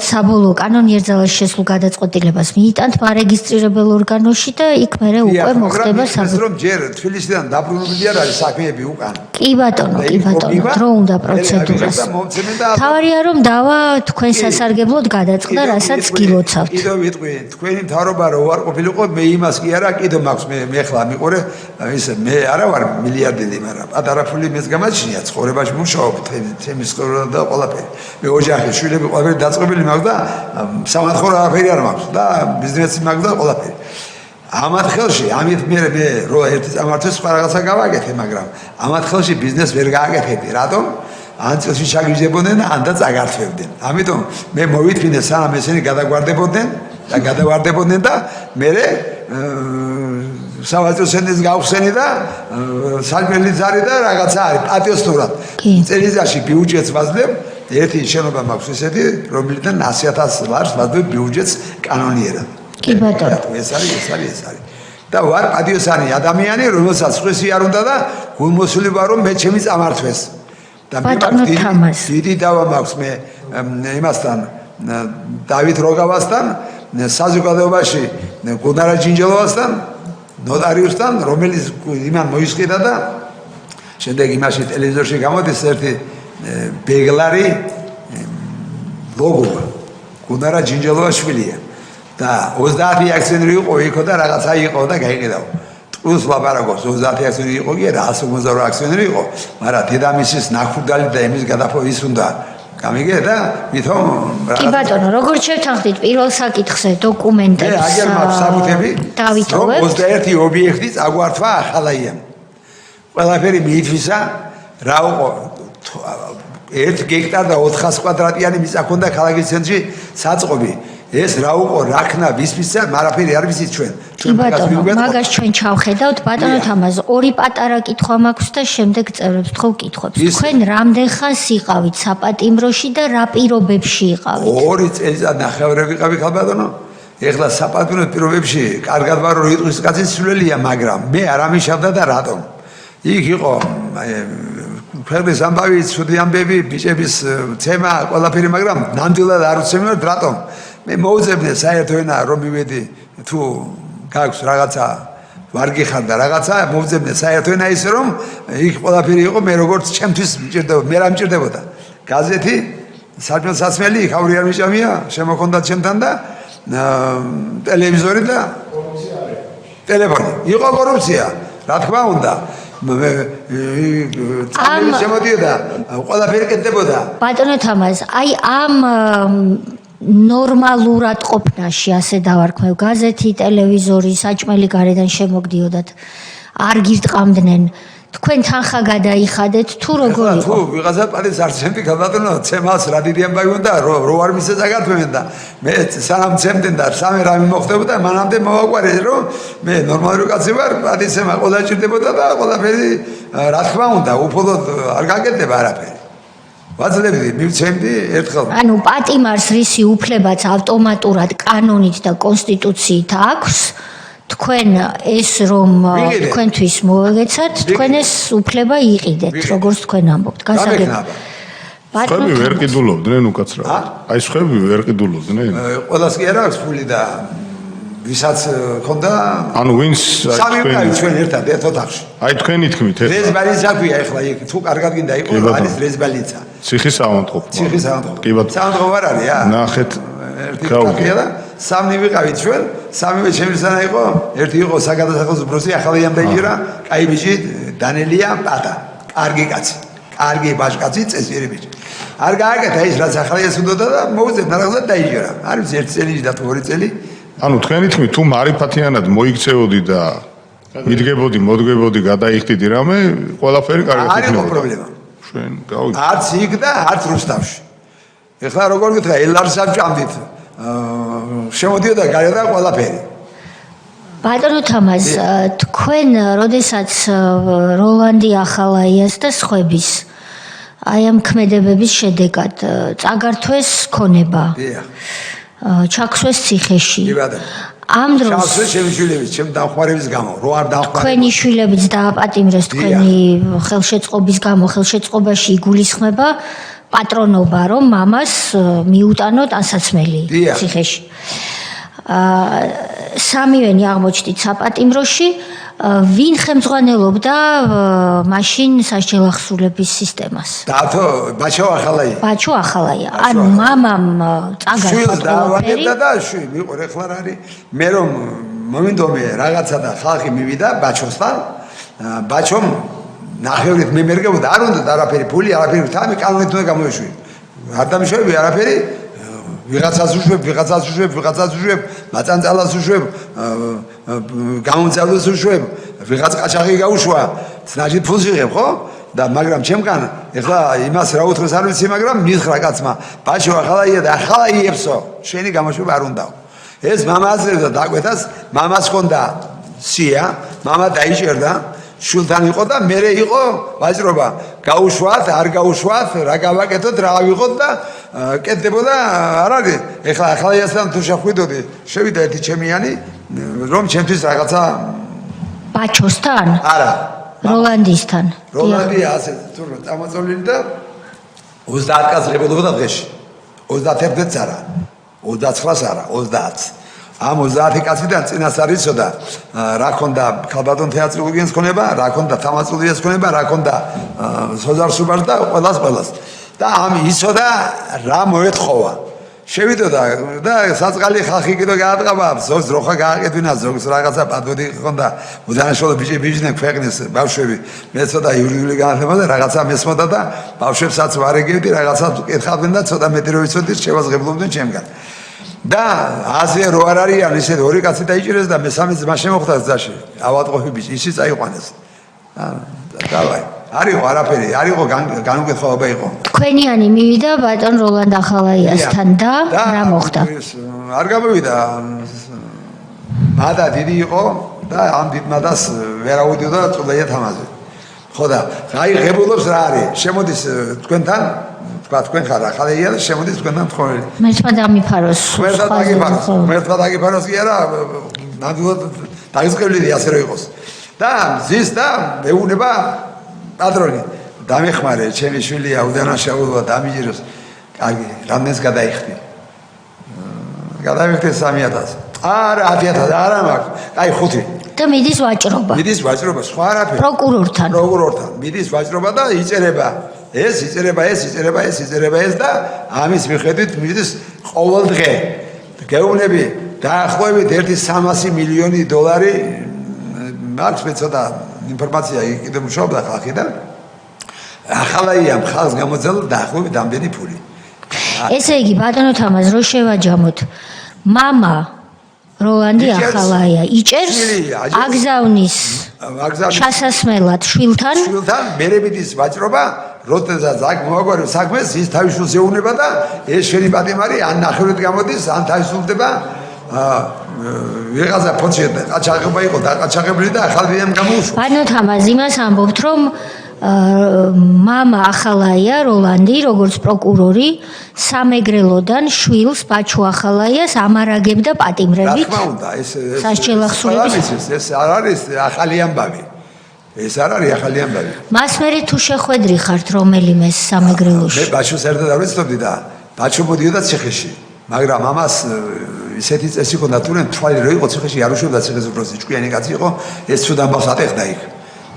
საბოლოო კანონიერ ძალაში შესულ გადაწყვეტილებას მიიტანთ მარეგისტრირებელ ორგანოში და იქ მერე უკვე მოხდება საბუთი რომ ჯერ თბილისიდან დაბრუნებული არ არის საქმეები უკან კი ბატონო დრო უნდა პროცედურას თავარია რომ დავა თქვენ სასარგებლოდ გადაწყდა რასაც გილოცავთ კიდევ ვიტყვი თქვენი მთავრობა რო არ ყოფილიყო მე იმას კი არა კიდევ მაქვს მე ხლა მიყორე ისე მე არა ვარ მილიარდელი მაგრამ პატარა ფული მეც გამაჩნია ცხოვრებაში მუშაობ თემის ცხოვრება და ყველაფერი მე ოჯახი შვილები ყველაფერი დაწყობილი მაქვს და სამართლო არაფერი არ მაქვს და ბიზნესი მაქვს და ყველაფერი ამათ ხელში ამით მე რო ერთი წამართვეს სხვა რაღაცა გავაკეთე მაგრამ ამათ ხელში ბიზნეს ვერ გააკეთებდი რატომ ან წელში ჩაგიჟებოდნენ ან და წაგართვევდნენ ამიტომ მე მოვითმინე სანამ ესენი გადავარდებოდნენ და მე სავაჭროს გავხსენი და საქმელი ზარი და რაღაცა არის პატიოსნურად წელიწადში ბიუჯეტს ვაძლევ ერთი შენობა მაქვს ესეთი რომელიდან 100,000 ლარს ვაძლევ ბიუჯეტს კანონიერად კი ბატონო ეს არის და ვარ პატიოსანი ადამიანი რომელსაც სხვისი არ უნდა და გულმოსული ვარ რომ მე ჩემი წამართვეს და მე დიდი დავა მაქვს მე იმასთან დავით როგავასთან საზოგადოებაში გუნარა ჯინჯელოვასთან ნოტარიუსთან რომელიც იმან მოისყიდა და შემდეგ იმაში ტელევიზორში გამოდის ერთი ბეგლარი ლოგო გუნარა ჯინჯელოვაშვილია და 30 აქციონერი იყო იქო და რაღაცა იყო და გაიყიდაო ტყუს ლაპარაკობს 30 აქციონერი იყო კი არა 158 აქციონერი იყო მაგრამ დედამისის ნახურდალი და იმის გადაფო ის უნდა გამიგე და ვითომ კი ბატონო როგორც შევთანხმდით პირველ საკითხზე დოკუმენტებს აგერ მაქვს საბუთები დავითოვებთ 21 ობიექტი წაგვართვა ახალაიამ ყველაფერი მიითვისა რა უყო 1 გექტარ და 400 კვადრატიანი მიწა ქონდა ქალაქის ცენტრში საწყობი ეს რა უყო რაქნა ვისფისა მარაფერი არ ვიცით ჩვენ კი ბატონო მაგას ჩვენ ჩავხედავთ ბატონო თამაზ ორი პატარა კითხვა მაქვს და შემდეგ წევრებს თქო კითხვებს თქვენ რამდენ ხანს იყავით საპატიმროში და რა პირობებში იყავით 2 წელიწად ნახევარი ვიყავი ხალბატონო ეხლა საპატიმრო პირობებში კარგად ვარ რომ იტყვის კაცის სულელია მაგრამ მე არ ამიშავდა და რატომ იქ იყო ქვეყნის ამბავი ცუდი ამბები ბიჭების თემა ყველაფერი მაგრამ ნამდვილად არ უცემენ რატომ მე მოუძებნე საერთო ენა რომ მივედი თუ გაქვს რაღაცა ვარგი ხარ და რაღაცა მოუძებნე საერთო ენა ისე რომ იქ ყველაფერი იყო მე როგორც ჩემთვის მჭირდება მე რა მჭირდებოდა გაზეთი საქმე-სასმელი ხავრი არ მიჭამია შემოქონდა ჩემთან და ტელევიზორი და ტელეფონი იყო კორუფცია რა თქმა უნდა ამ შემოდიოდა ყველაფერი კეთდებოდა ბატონო თამაზ აი ამ ნორმალურად ყოფნაში ასე დავარქმევ გაზეთი ტელევიზორი საჭმელი გარედან შემოგდიოდათ არ გირტყამდნენ თქვენ თანხა გადაიხადეთ თუ როგორ იყო თუ ვიღაცა პატის არცენტი გადადონო ცემას რა დიდი ამბავი უნდა რო არ მისე წაგართმევენ და მე სანამ ცემდნენ და სამე რამე მოხდებოდა მანამდე მოვაყვარე რომ მე ნორმალური კაცი ვარ პატისემა ყველა ჭირდებოდა და ყველაფერი რა თქმა უნდა უფლოდ არ გაკეთდება არაფერი ვაძლევდი მივცემდი ერთხელ ანუ პატიმარს რისი უფლებაც ავტომატურად კანონით და კონსტიტუციით აქვს თქვენ ეს რომ თქვენთვის მოეცათ თქვენ ეს უფლება იყიდეთ როგორც თქვენ ამბობთ გასაგებია ხები ვერ ყიდულობდნენ უკაცრავ. აი ხები ვერ ყიდულობდნენ. ყველას კი არა აქვს ფული და ვისაც ქონდა ანუ ვინც სამი ვიყავით ჩვენ ერთად ერთ ოთახში. აი თქვენი თქმით რეზბალიცა ქვია ახლა იქ თუ კარგად გინდა იყოს არის რეზბალიცა. ციხის ავადმყოფო. ციხის ავადმყოფო. კი ბატონო. ავადმყოფო არ არის ა? ნახეთ გავიგე და სამი ვიყავით ჩვენ, სამივე ჩემისანა იყო, ერთი იყო საგადასახადო პროცესი, ახალია დაიჭირა, კაი ბიჭი, დანელია, პატა, კარგი კაცი, კარგი ბაშკაცი, წესიერი ბიჭი. არ გააკეთა ის რაც ახალია სუდოდა და მოუწევთ რაღაცა დაიჭირა. არის ერთი წელი და ორი წელი. ანუ თქვენი თქმით თუ მარიფათიანად მოიქცეოდი და მიდგებოდი, მოდგებოდი, გადაიხდიდი რამე, ყველაფერი კარგად იქნებოდა. არ იყო პრობლემა. ჩვენ გავიგე. არც იქ და არც რუსთავში. ეხლა როგორ გითხრა, ელარსა ჭამდით. შემოდიოდა გარდა ყველაფერი. ბატონო თამაზ, თქვენ როდესაც როლანდი ახალაიას და სხვების აი ამ ქმედებების შედეგად წაგართვეს ქონება. დიახ. ჩაქვსვეს ციხეში. ამ დროს ჩაქვსვეს ჩემი შვილების, ჩემ დამხმარების გამო, რო არ დამხმარე. თქვენი შვილებიც დააპატიმრეს თქვენი ხელშეწყობის გამო, ხელშეწყობაში იგულისხმება პატრონობა, რომ მამას მიუტანოთ ანსაცმელი ციხეში. სამივენი აღმოჩნდით საპატიმროში, ვინ ხელმძღვანელობდა მაშინ სასჯელახსულების სისტემას? დათო ბაჩო ახალაია. ბაჩო ახალაია. ანუ მამამ წაგარდა ყველაფერი და შვილი მიყო ეხლა რა არის? მე რომ მომინდომე რაღაცა და ხალხი მივიდა ბაჩოსთან, ბაჩომ ნახევრით მემერგებოდა, არ უნდა არაფერი ფული, არაფერი თამი კანონით უნდა გამოეშვი. არ დამშვები არაფერი, ვიღაცას უშვებ, მაწანწალას უშვებ, გამომწალოს უშვებ, ვიღაც ყაჩაღი გაუშვა, ცნაჯით ფულს იღებ, ხო? და მაგრამ ჩემგან ეხლა იმას რა უთხრეს არ ვიცი, მაგრამ მითხრა კაცმა, ბაჩო ახალაია და ახალაიებსო, შენი გამოშვება არ უნდაო. ეს მამა აზრებდა დაკვეთას, მამას ჰქონდა სია, მამა დაიჭერდა შულთან იყო და მერე იყო ვაჭრობა გაუშვათ არ გაუშვათ რა გავაკეთოთ რა ავიღოთ და კეთდებოდა არ არის ეხლა ახალიასთან თუ შეხვიდოდი შევიდა ერთი ჩემიანი რომ ჩემთვის რაღაცა ბაჩოსთან არა როლანდისთან როლანდი ასე თუ წამოწოლილი და 30 კაცს ღებულობდა დღეში 31-ს არა 29-ს არა 30-ს ამ 30 კაციდან წინას არის იცოდა რა ქონდა ქალბატონ თეატროლოგიას ქონება, რა ქონდა თამაწულიას ქონება, რა ქონდა სოზარსუბარს და ყველას და ამ იცოდა რა მოეთხოვა. შევიდოდა და საწყალი ხალხი კიდე გააწყაბა, ზოგს როხა გააკეთვინა, ზოგს რაღაცა პადოდი ქონდა, უდანაშაულო ბიჭებიჩნე ქვეყნის ბავშვები, მე ცოტა იურიდიული განათლება და რაღაცა მესმოდა და ბავშვებსაც ვარეგებდი, რაღაცა კითხავდნენ და ცოტა მეტი რო ვიცოდი, შევაზღებლობდნენ ჩემგან. და ასე რო არ არიან ისე ორი კაცი დაიჭირეს და მესამე ძმა შემოხვდა გზაში ავადმყოფი ბიჭი ისიც აიყვანეს დავაი არისო არაფერი არისო განუკეთხოვება იყო თქვენიანი მივიდა ბატონ როლანდ ახალაიასთან და რა მოხდა არ გამოვიდა მადა დიდი იყო და ამ დიდ მადას ვერ აუდიოდა წულია თამაზე ხო და აი ღებულობს რა არის შემოდის თქვენთან თქვენ ხარ ახალია და შემოდის თქვენთან თხოველი. მერტმა დამიფაროს. მერტმა დაგიფაროს კი არა, ნამდვილად დაგისყევლიდი ასე რომ იყოს. და ზის და მეუნება პატრონი. დამეხმარე, ჩემი შვილია უდანაშაულოა დამიჯეროს. კარგი, რამდენს გადაიხდი? გადავიხდი 3000. არა 100000 არა მაქვს. აი 5. და მიდის ვაჭრობა. მიდის ვაჭრობა, სხვა არაფერი. პროკურორთან. მიდის ვაჭრობა და იწერება. ეს იწერება ეს და ამის მიხედვით მიდის ყოველ დღე გეუბნები დაახლოებით 1.300 მილიონი დოლარი მაქვს მე ცოტა ინფორმაცია კიდე მუშაობდა ხალხიდან ახალაიამ ხალხს გამოძალ დაახლოებით ამდენი ფული ესე იგი ბატონო თამაზ რო შევაჯამოთ მამა როლანდი ახალაია იჭერს აგზავნის ჩასასმელად შვილთან მერე მიდის ვაჭრობა როდესაც აქ მოაგვარებს საქმეს ის თავისუფლს ეუბნება და ეს შენი პატიმარი ან ნახევრით გამოდის ან თავისუფლდება ვიღაცა ფონჩი ყაჩაღება იყო დაყაჩაღებული და ახალბიამ გამოუშვა ბატონო თამაზ იმას ამბობთ რომ მამა ახალაია როლანდი როგორც პროკურორი სამეგრელოდან შვილს ბაჩო ახალაიას ამარაგებდა პატიმრებით რა თქმა უნდა ეს სასჯელახსულების ეს არ არის ახალი ამბავი ეს არ არის ახალი ამბავი. მას მერე თუ შეხვედრი ხართ რომელიმე სამეგრელოში? მე ბაჩოს ერთად არ ვიცნობდი და ბაჩო მოდიოდა ციხეში. მაგრამ ამას ისეთი წესი ჰქონდა თურმე თვალი რო იყო ციხეში არ უშვებდა ციხეს უბრალოდ ჭკვიანი კაცი იყო ეს თუ დამბავს ატეხდა იქ.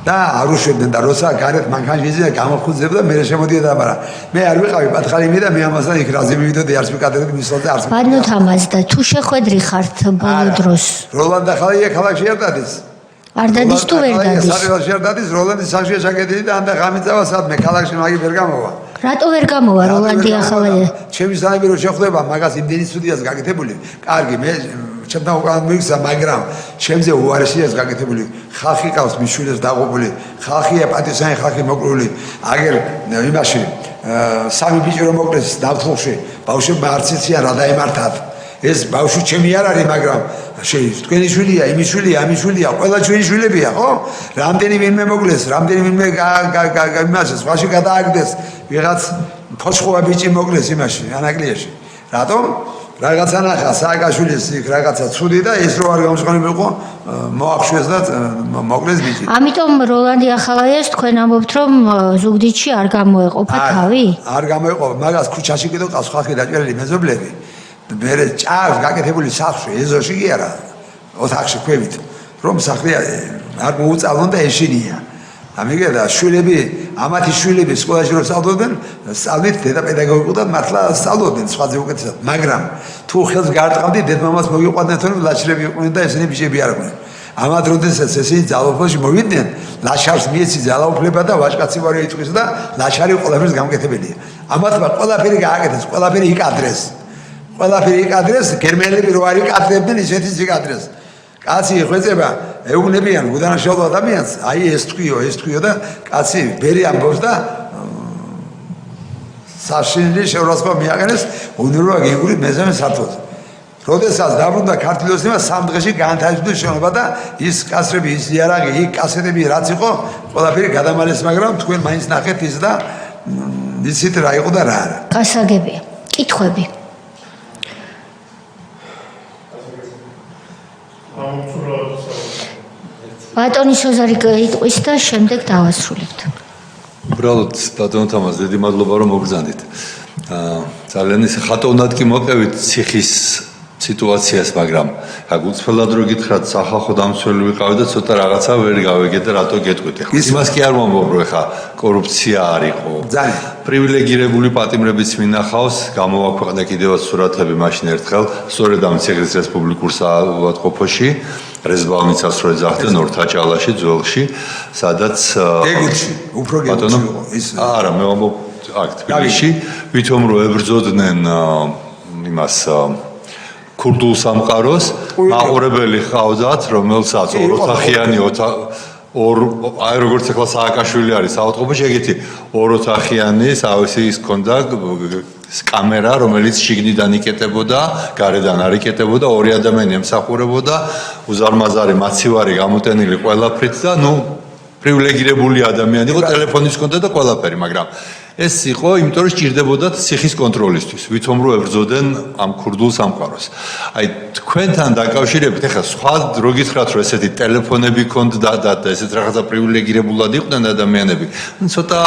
და არ უშვებდნენ და როცა გარეთ მანქანაში გამოფხუძებდა მე შემოდიოდა მაგრამ მე არ ვიყავი პათხალი მე და მე ამასთან იქ რაზე მივიდოდი არც მიკადრები მისვალ და არც ბანოთ ამას და თუ შეხვედრი ხართ ბოლო დროს? როლანდ ახალია ქალაქში არ დადის. არ დადის თუ ვერ დადის? საქართველოში არ დადის როლანდის სახშია ჩაკეტილი და ამდე ღამიწავა სადმე ქალაქში მაგი ვერ გამოვა. რატო ვერ გამოვა როლანდი ახალია? ჩემი სამები რო შეხვდება მაგას იმდენი სტუდიას გაკეთებული. კარგი მე ჩემთან უკან მიგზა მაგრამ ჩემზე უარესიას გაკეთებული. ხალხი ყავს მიშვილებს დაღუპული. ხალხია პატისანი ხალხი მოკრული. აგერ იმაში სამი ბიჭი რომ მოკლეს დავთხოვში. ბავშვებმა არც იციან რა დაემართათ. ეს ბავშვი ჩემი არ არის მაგრამ თქვენი შვილია, იმის შვილია, ამის შვილია, ყველა ჩვენი შვილებია, ხო? რამდენი ვინმე მოკლეს, რამდენი ვინმე იმაში სხვაში გადააგდეს, ვიღაც ფოცხოა ბიჭი მოკლეს იმაში, ანაკლიაში. რატომ? რაღაცა ნახა სააკაშვილის იქ რაღაცა ცუდი და ეს რო არ გამსხონებულიყო, მოახშვეს და მოკლეს ბიჭი. ამიტომ როლანდი ახალაიას თქვენ ამბობთ რომ ზუგდიდში არ გამოეყოფა თავი? არ გამოეყოფა, მაგას ქუჩაში კიდევ ყავს ხალხი დაჭერილი მეზობლები. მე ჭარს გაკეთებული სახლში ეზოში კი არა ოთახში ქვევით რომ სახლი არ მოუწავლონ და ეშინია ამიგე და შვილები ამათი შვილები სკოლაში რომ სწავლობდნენ სწავლით დედა პედაგოგიკურად მართლა სწავლობდნენ სხვაძე უკეთესად მაგრამ თუ ხელს გარტყავდი დედმამას მოგიყვანდნენ თორემ ლაჩრები იყვნენ და ესენი ბიჭები არ იყვნენ ამათ როდესაც ესენი ძალაუფლებში მოვიდნენ ლაშარს მიეცი ძალაუფლება და ვაჟკაცი ვარ იწვის და ლაშარი ყველაფერს გამკეთებელია ამათმა ყველაფერი გააკეთეს ყველაფერი იკადრეს ყველაფერი იკადრეს, გერმანელები რო არ იკადრებდნენ, ისეთიც იკადრეს. კაცი ხვეწება, ეუბნებიან უდანაშაულო ადამიანს, აი ეს თქვიო და კაცი ბერი ამბობს და საშინელი შეურაცხყოფა მიაყენეს უნურვა გიგური მეზამე სართულზე. როდესაც დაბრუნდა ქართლოსმა სამ დღეში განთავისუფლდა შენობა და ის კაცები, ის იარაღი, იქ კასეტები რაც იყო, ყველაფერი გადამალეს, მაგრამ თქვენ მაინც ნახეთ ის და იცით რა იყო და რა არა. გასაგებია. კითხვები. ბატონი სოზარი იტყვის და შემდეგ დავასრულებთ. უბრალოდ ბატონ თამაზ დიდი მადლობა რომ მოგბრძანდით. ძალიან ის ხატოვნად კი მოვყევით ციხის სიტუაციას, მაგრამ გულწრფელად რო გითხრათ სახალხო დამცველი ვიყავი და ცოტა რაღაცა ვერ გავიგეთ და რატო გეტყვით. იმას კი არ მომბობ რო ხა კორუფცია არისო. ძალიან პრივილეგირებული პატიმრებიც მინახავს, გამოვაქვეყნე კიდევაც სურათები მაშინ ერთხელ, სწორედ ამ ციხის რესპუბლიკურ საავადმყოფოში, რეზბალნიცას რო ეძახდნენ ორთაჭალაში, ძველში, სადაც ეგუთში, უფრო გეგუთში იყო ის. არა, მე ვამბობ აქ თბილისში, ვითომ რო ებრძოდნენ იმას ქურდულ სამყაროს, მაყურებელი ჰყავდათ, რომელსაც ოროთახიანი აი როგორც ახლა სააკაშვილი არის საავადმყოფოში, ეგეთი ოროთახიანი, თავისი ის ქონდა კამერა, რომელიც შიგნიდან იკეტებოდა, გარედან არ იკეტებოდა, ორი ადამიანი ემსახურებოდა, უზარმაზარი მაცივარი გამოტენილი ყველაფრით და პრივილეგირებული ადამიანი იყო, ტელეფონიც ჰქონდა და ყველაფერი, მაგრამ ეს იყო, იმიტომ რომ სჭირდებოდათ ციხის კონტროლისთვის, ვითომ რო ებრძოდნენ ამ ქურდულ სამყაროს. აი თქვენთან დაკავშირებით, ეხლა სხვა რო გითხრათ, რომ ესეთი ტელეფონები ქონდა და ესეთ რაღაცა პრივილეგირებულად იყვნენ ადამიანები, ცოტა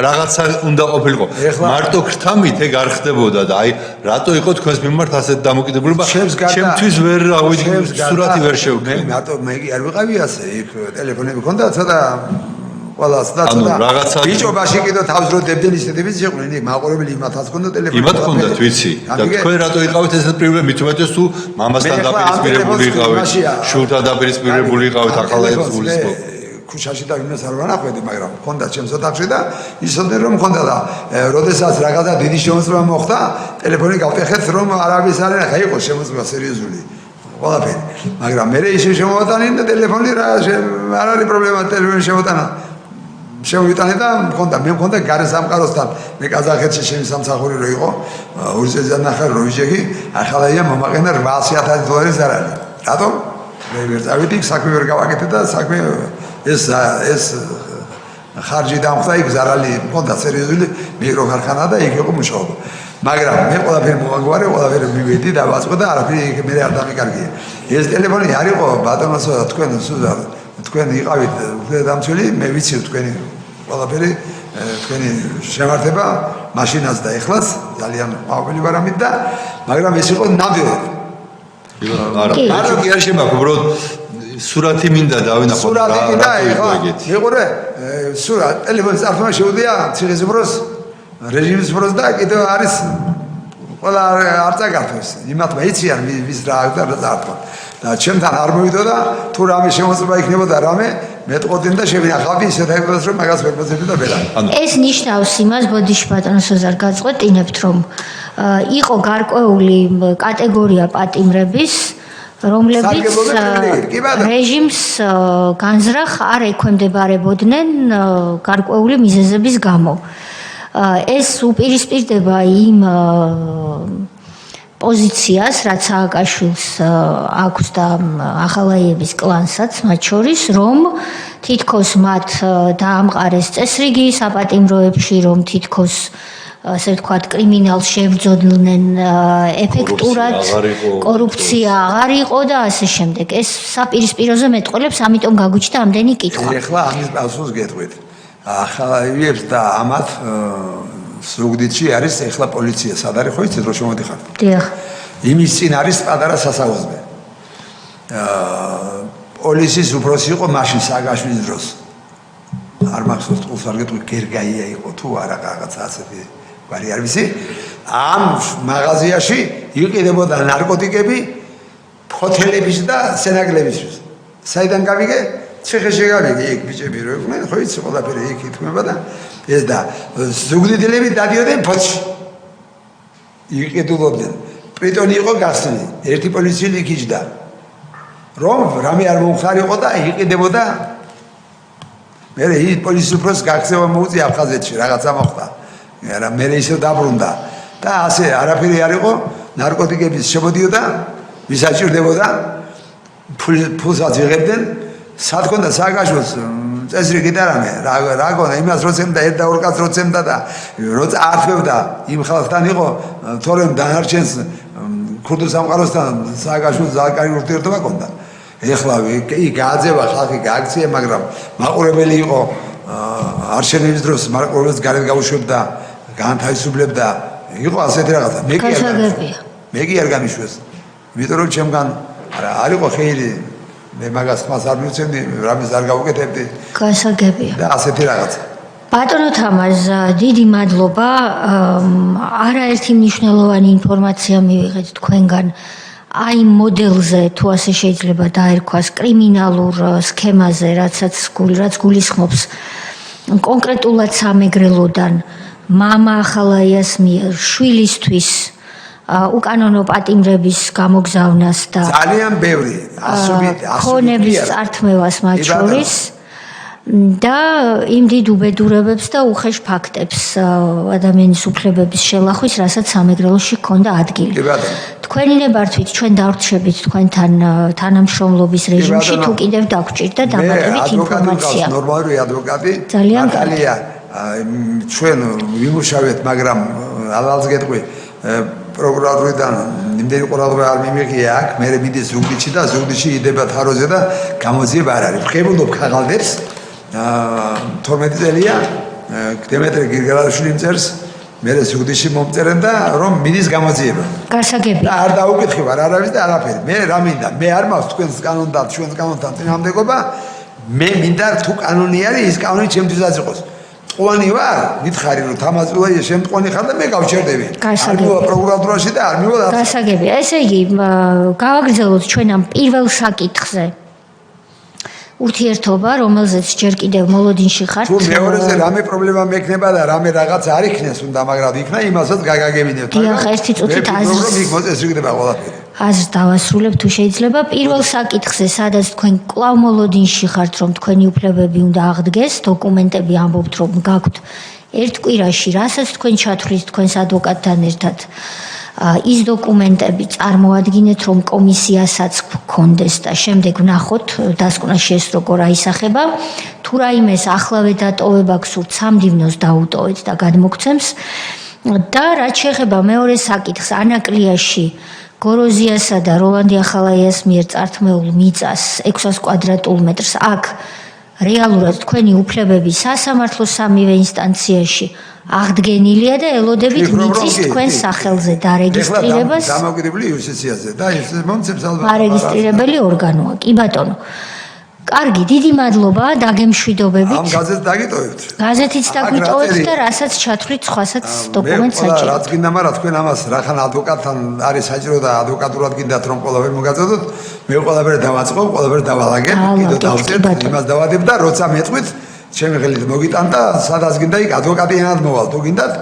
რაღაცა უნდა ყოფილიყო. მარტო ქრთამით ეგ არ ხდებოდა და აი რატო იყო თქვენს მიმართ ასეთ დამოკიდებულება? ჩემთვის ვერ ავიდი სურათი ვერ შევქე. მე კი არ ვიყავი ასე, იქ ტელეფონები ქონდა ცოტა ყველას და რაღაცა ბიჭობაში კიდე თავს რო დებდნენ ისეთებიც იყვნენ, მაყურებელი იმათაც ქონდა ტელეფონი. იმათ ქონდათ, ვიცი. და თქვენ რატო იყავით ესეთ პრობლემა? მით უმეტეს თუ მამასთან დაპირისპირებული იყავით, შვილთან დაპირისპირებული იყავით, ახალაებს გულისხმობ. ქუჩაში და იმას არ ვანახვედი, მაგრამ ქონდა ჩემს ოთახში და ისოდენ რომ ქონდა და როდესაც რაღაცა დიდი შემოწმება მოხდა, ტელეფონი გავტეხეთ რომ არავის არ ახლა იყო შემოწმება სერიოზული. ყველაფერი. მაგრამ მე ისე შემოვატანე და ტელეფონი რა არ არის პრობლემა ტელეფონი შემოვატანა. შემოვიტანე და მქონდა გარე სამყაროსთან მე ყაზახეთში ჩემი სამსახური რო იყო ორი წელი ნახევარი რო ვიჭექი ახალაია მომაყენა $800,000 ზარალი რატომ მე ვერ წავიდი საქმე ვერ გავაკეთე და საქმე ეს ხარჯი დამხდა იქ ზარალი მქონდა სერიოზული მიკროქარხანა და იქ იყო მუშაობა მაგრამ მე ყველაფერი მოვაგვარე ყველაფერი მივედი და ვაწყო და არაფერი მე არ დამიკარგია ეს ტელეფონი არ იყო ბატონოსო თქვენ სუზარ თქვენ იყავით უდიდამცველი, მე ვიცი თქვენი ყველაფერი, თქვენი შემართება მაშინაც და ეხლაც ძალიან ყვავილი ვარ ამით და მაგრამ ეს იყო ნამდვილად. არა, კი არ შემაქვს, უბრალოდ სურათი მინდა დავინახო რა მიყურე სურათ ტელეფონის წარსულმა შეუდია ციხისუფროს რეჟიმის უფროს და კიდევ არის ყველა არ წაგართვეს იმათმა იციან ვის რა და რა წართვა და ჩემთან არ მოვიდოდა თუ რამე შემოწმება იქნებოდა რამე მეტყოდნენ და შევინახავდი ისეთ ეგრეს რომ მაგას ვერ მოძებდი და ბელა ეს ნიშნავს იმას ბოდიში ბატონო სოზარ გაწყვეტინებთ რომ იყო გარკვეული კატეგორია პატიმრების რომლებიც რეჟიმს განზრახ არ ექვემდებარებოდნენ გარკვეული მიზეზების გამო. ეს უპირისპირდება იმ პოზიციას, რაც სააკაშვილს აქვს და ახალაიების კლანსაც მათ შორის, რომ თითქოს მათ დაამყარეს წესრიგი საპატიმროებში, რომ თითქოს ასე ვთქვათ, კრიმინალს შევძოდნენ ეფექტურად, კორუფცია აღარ იყო და ასე შემდეგ. ეს საპირისპიროზე მეტყველებს, ამიტომ გაგვიჩნდა ამდენი კითხვა. ეხლა ამის პასუხს გეტყვით. ახალაიებს და ამათ ზუგდიდში არის ეხლა პოლიცია, სად არის ხო იცით რომ შემოდიხარ? დიახ. იმის წინ არის პატარა სასაუზმე. პოლიციის უფროსი იყო მაშინ სააკაშვილის დროს. არ მახსოვს თქოს არ გეტყვი გერგაია იყო თუ არა რაღაცა ასეთი ვარი არ ვიცი ამ მაღაზიაში იყიდებოდა ნარკოტიკები ფოთელების და სენაგლებისთვის საიდან გავიგე ციხეში გავიგე იქ ბიჭები რო იყვნენ ხო იცი ყველაფერი იქ ითქმება და ეს და ზუგდიდელები დადიოდნენ ფოთში იყიდულობდნენ პრიტონი იყო გასული ერთი პოლიციელი იქიჯდა რომ რამე არ მომხარიყო და იყიდებოდა მე ის პოლიციის უფროს გაქცევა მოუწია აფხაზეთში რაღაცა მოხდა. არა მე ისე დაბრუნდა და ასე არაფერი არ იყო ნარკოტიკების შემოდიოდა ვისაჭირდებოდა ფულსაც იღებდნენ სად ქონდა სააკაშვილს წესრიგი და რამე რა გონა იმას როცემდა ერთ და ორ კაც როცემდა და როცა ართმევდა იმ ხალხთან იყო თორემ დანარჩენს ქურდულ სამყაროსთან სააკაშვილს ზალკარი ურთიერთობა ჰქონდა. ეხლა იქ გააძევა ხალხი გააქცია, მაგრამ მაყურებელი იყო არჩევნების დროს მაყურებელს გარეთ გაუშვებდა, განთავისუფლებდა, იყო ასეთი რაღაცა. მე კი არ გამიშვეს. იმიტომ რომ ჩემგან არ იყო ხეილი, მე მაგას ხმას არ მივცემდი, რამეს არ გავუკეთებდი. გასაგებია. და ასეთი რაღაცა. ბატონო თამაზ, დიდი მადლობა. არაერთი მნიშვნელოვანი ინფორმაცია მივიღეთ თქვენგან. აი მოდელზე თუ ასე შეიძლება დაერქვას კრიმინალურ სქემაზე, რაც გულისხმობს კონკრეტულად სამეგრელოდან მამა ახალაიას მიერ შვილისთვის უკანონო პატიმრების გამოგზავნას და ძალიან ბევრი ხონების წართმევას მათ შორის და იმ დიდ უბედურებებს და უხეშ ფაქტებს ადამიანის უფლებების შელახვის, რასაც სამეგრელოში ჰქონდა ადგილი. თქვენი ნებართვით ჩვენ დავრჩებით თქვენთან თანამშრომლობის რეჟიმში თუ კიდევ დაგვრჩირდა დამატებით ინფორმაცია. ნორმალური ადვოკატი ძალიან ნატალია ჩვენ ვიმუშავეთ, მაგრამ ალალს გეტყვი პროკურორიდან იმდენი ყურადღება არ მიმიღია აქ, მე მიდის ზუგდიდში და ზუგდიდში იდება თაროზე და გამოძიება არ არის. ვხებულობ ქაღალდებს 12 წელია დემეტრე გირგალაშვილი წერს მე ზუგდიდში მომწერენ და რომ მიდის გამოძიება. გასაგებია. და არ დაუკითხე ვარ არავის და არაფერი. მე რა მინდა? მე არ მაქვს თქვენს კანონთან, ჩვენს კანონთან წინააღმდეგობა. მე მინდა თუ კანონი არის, ის კანონი ჩემთვისაც იყოს. მწყვანი ვარ, მითხარი რომ თამაზულაია შემტყვანი ხარ და მე გავჩერდები. არ მივა პროკურატურაში და არ მივა. გასაგებია. ესე იგი, გავაგრძელოთ ჩვენ ამ პირველ საკითხზე. ურთიერთობა, რომელზეც ჯერ კიდევ მოლოდინში ხართ. თუ მეორეზე რამე პრობლემა მექნება და რამე რაღაცა არ იქნეს, უნდა მაგრამ იქნა, იმასაც გაგაგებინებთ. დიახ, ერთი წუთით აზრს. რომ იქ მოწესრიგდება ყველაფერი. აზრს დავასრულებ თუ შეიძლება. პირველ საკითხზე, სადაც თქვენ კვლავ მოლოდინში ხართ, რომ თქვენი უფლებები უნდა აღდგეს, დოკუმენტები ამბობთ, რომ გაქვთ ერთ კვირაში, რასაც თქვენ ჩათვლით თქვენს ადვოკატთან ერთად. ის დოკუმენტები წარმოადგინეთ, რომ კომისიასაც გქონდეს და შემდეგ ვნახოთ დასკვნაში ეს როგორ აისახება. თუ რაიმეს ახლავე დატოვება გსურთ, სამდივნოს დაუტოვეთ და გადმოგცემს. და რაც შეეხება მეორე საკითხს, ანაკლიაში გოროზიასა და როლანდი ახალაიას მიერ წართმეულ მიწას 600 კვადრატულ მეტრს აქ რეალურად თქვენი უფლებები სასამართლოს სამივე ინსტანციაში აღდგენილია და ელოდებით მიწის თქვენ სახელზე დარეგისტრირებას დამოკიდებული იუსტიციაზე და ის მომცემს ალბათ არეგისტრირებელი ორგანოა. კი ბატონო. კარგი, დიდი მადლობა დაგემშვიდობებით. ამ გაზეთს დაგიტოვებთ. გაზეთიც დაგვიტოვებთ და რასაც ჩათვლით, სხვასაც დოკუმენტს საჭიროა. რაც გინდა, მაგრამ თქვენ ამას რახან ადვოკატთან არის საჭირო და ადვოკატურად გინდათ რომ ყველაფერი მოგაწოდოთ, მე ყველაფერი დავაწყობ, ყველაფერი დავალაგებ, კიდევ დავწერთ, იმას დავადებ და როცა მეტყვით, ჩემი ხელით მოგიტან და სადაც გინდა იქ ადვოკატიანად მოვალ. თუ გინდათ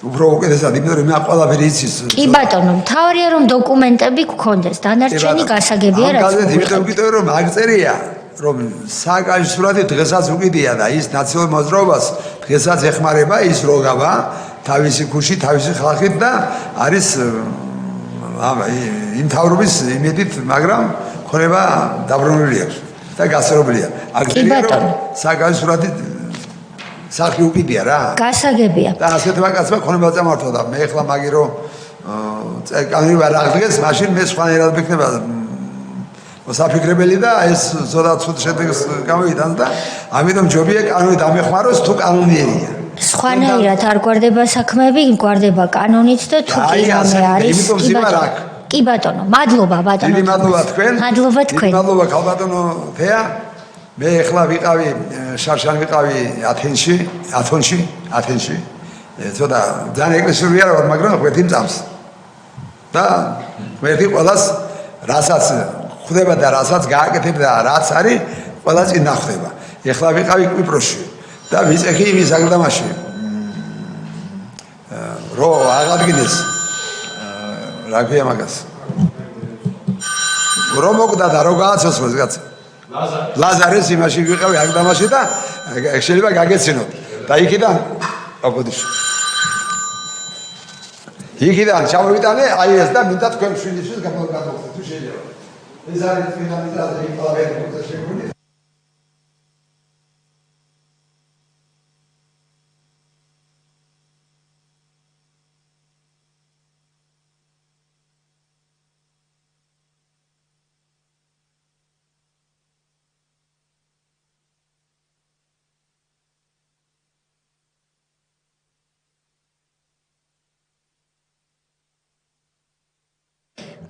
უფრო უკეთესად, იმიტომ რომ მე ყველაფერი იცის. კი ბატონო, მთავარია რომ დოკუმენტები გქონდეს, დანარჩენი გასაგებია რაც გაზეთი იმიტომ გიტოვე რომ აგწერია რომ სააკაჟი სურათი დღესაც უკიდია და ის ნაციონალურ მოძრაობას დღესაც ეხმარება ის როგავა თავისი ქუჩი, თავისი ხალხით და არის იმ თავრობის იმედით, მაგრამ ხდება დაბრუნებული აქვს და გასაუბრია. აგწერია რომ სააკაჟი სურათი სახი უკიდია რა. გასაგებია. და ასეთმა კაცმა ხდება წამართვა და მე ახლა მაგირო კანონი ვარ აღდგეს, მაშინ მე სხვანაირად ვიქნება მოსაფიქრებელი და ეს ზოგადად ცუდ შედეგს გამოვიტანს და ამიტომ ჯობია კანონი დამეხმაროს თუ კანონიერია. სხვანაირად არ გვარდება საქმეები, გვარდება კანონით და თუ კი რამე არის. კი ბატონო, მადლობა ბატონო. დიდი მადლობა თქვენ. მადლობა თქვენ. დიდი მადლობა ქალბატონო თეა. მე ახლა ვიყავი შარშან ვიყავი ათენში. ცოტა ძალიან ეკლესიური არ ვარ, მაგრამ ხვეთი მწამს. და ხვეთი ყველას რასაც ხდება და რასაც გააკეთებ და რაც არის, ყველა წინა ხდება. ეხლა ვიყავი კვიპროსში და ვიწეხი იმის აგდამაში. რო აღადგინეს რა ქვია მაგას. რომ მოკდა და რო გააცოცხლეს კაცი. ლაზარეს იმაში ვიყავი აგდამაში და შეიძლება გაგეცინოთ. და იქიდან აბოდიში. იქიდან ჩავიტანე აი ეს და მინდა თქვენ შვილიშვილს გამოგვხსნათ თუ შეიძლება. ეს არის ფინალიზაცია იმპალავერი პროცესში.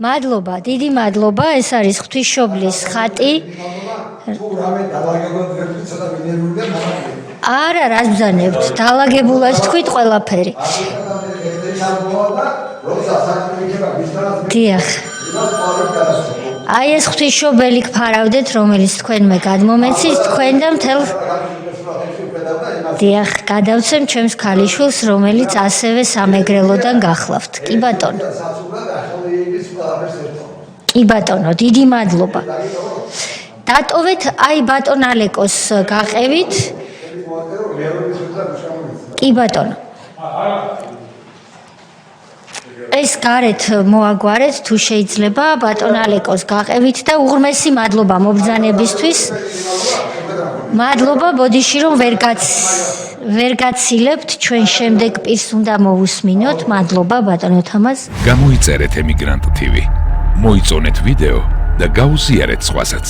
მადლობა, დიდი მადლობა. ეს არის ღვთისმშობლის ხატი. არა, რას ბრძანებთ? დაალაგებულად თქვით ყველაფერი. დიახ. აი ეს ღვთისმშობელი გფარავდეთ, რომელიც თქვენმე გადმომეცით, თქვენ და მთელ დიახ, გადავცემ ჩემს ქალიშვილს, რომელიც ასევე სამეგრელოდან გახლავთ. კი ბატონო. კი ბატონო, დიდი მადლობა. დატოვეთ აი ბატონ ალეკოს გაყევით. კი ბატონო. ეს გარეთ მოაგვარეთ თუ შეიძლება ბატონ ალეკოს გაყევით და უღრმესი მადლობა მობრძანებისთვის. მადლობა ბოდიში რომ ვერ გაცილებთ ჩვენ შემდეგ პირს უნდა მოვუსმინოთ. მადლობა ბატონო თამაზ. გამოიწერეთ ემიგრანტ TV. მოიწონეთ ვიდეო და გაუზიარეთ სხვასაც.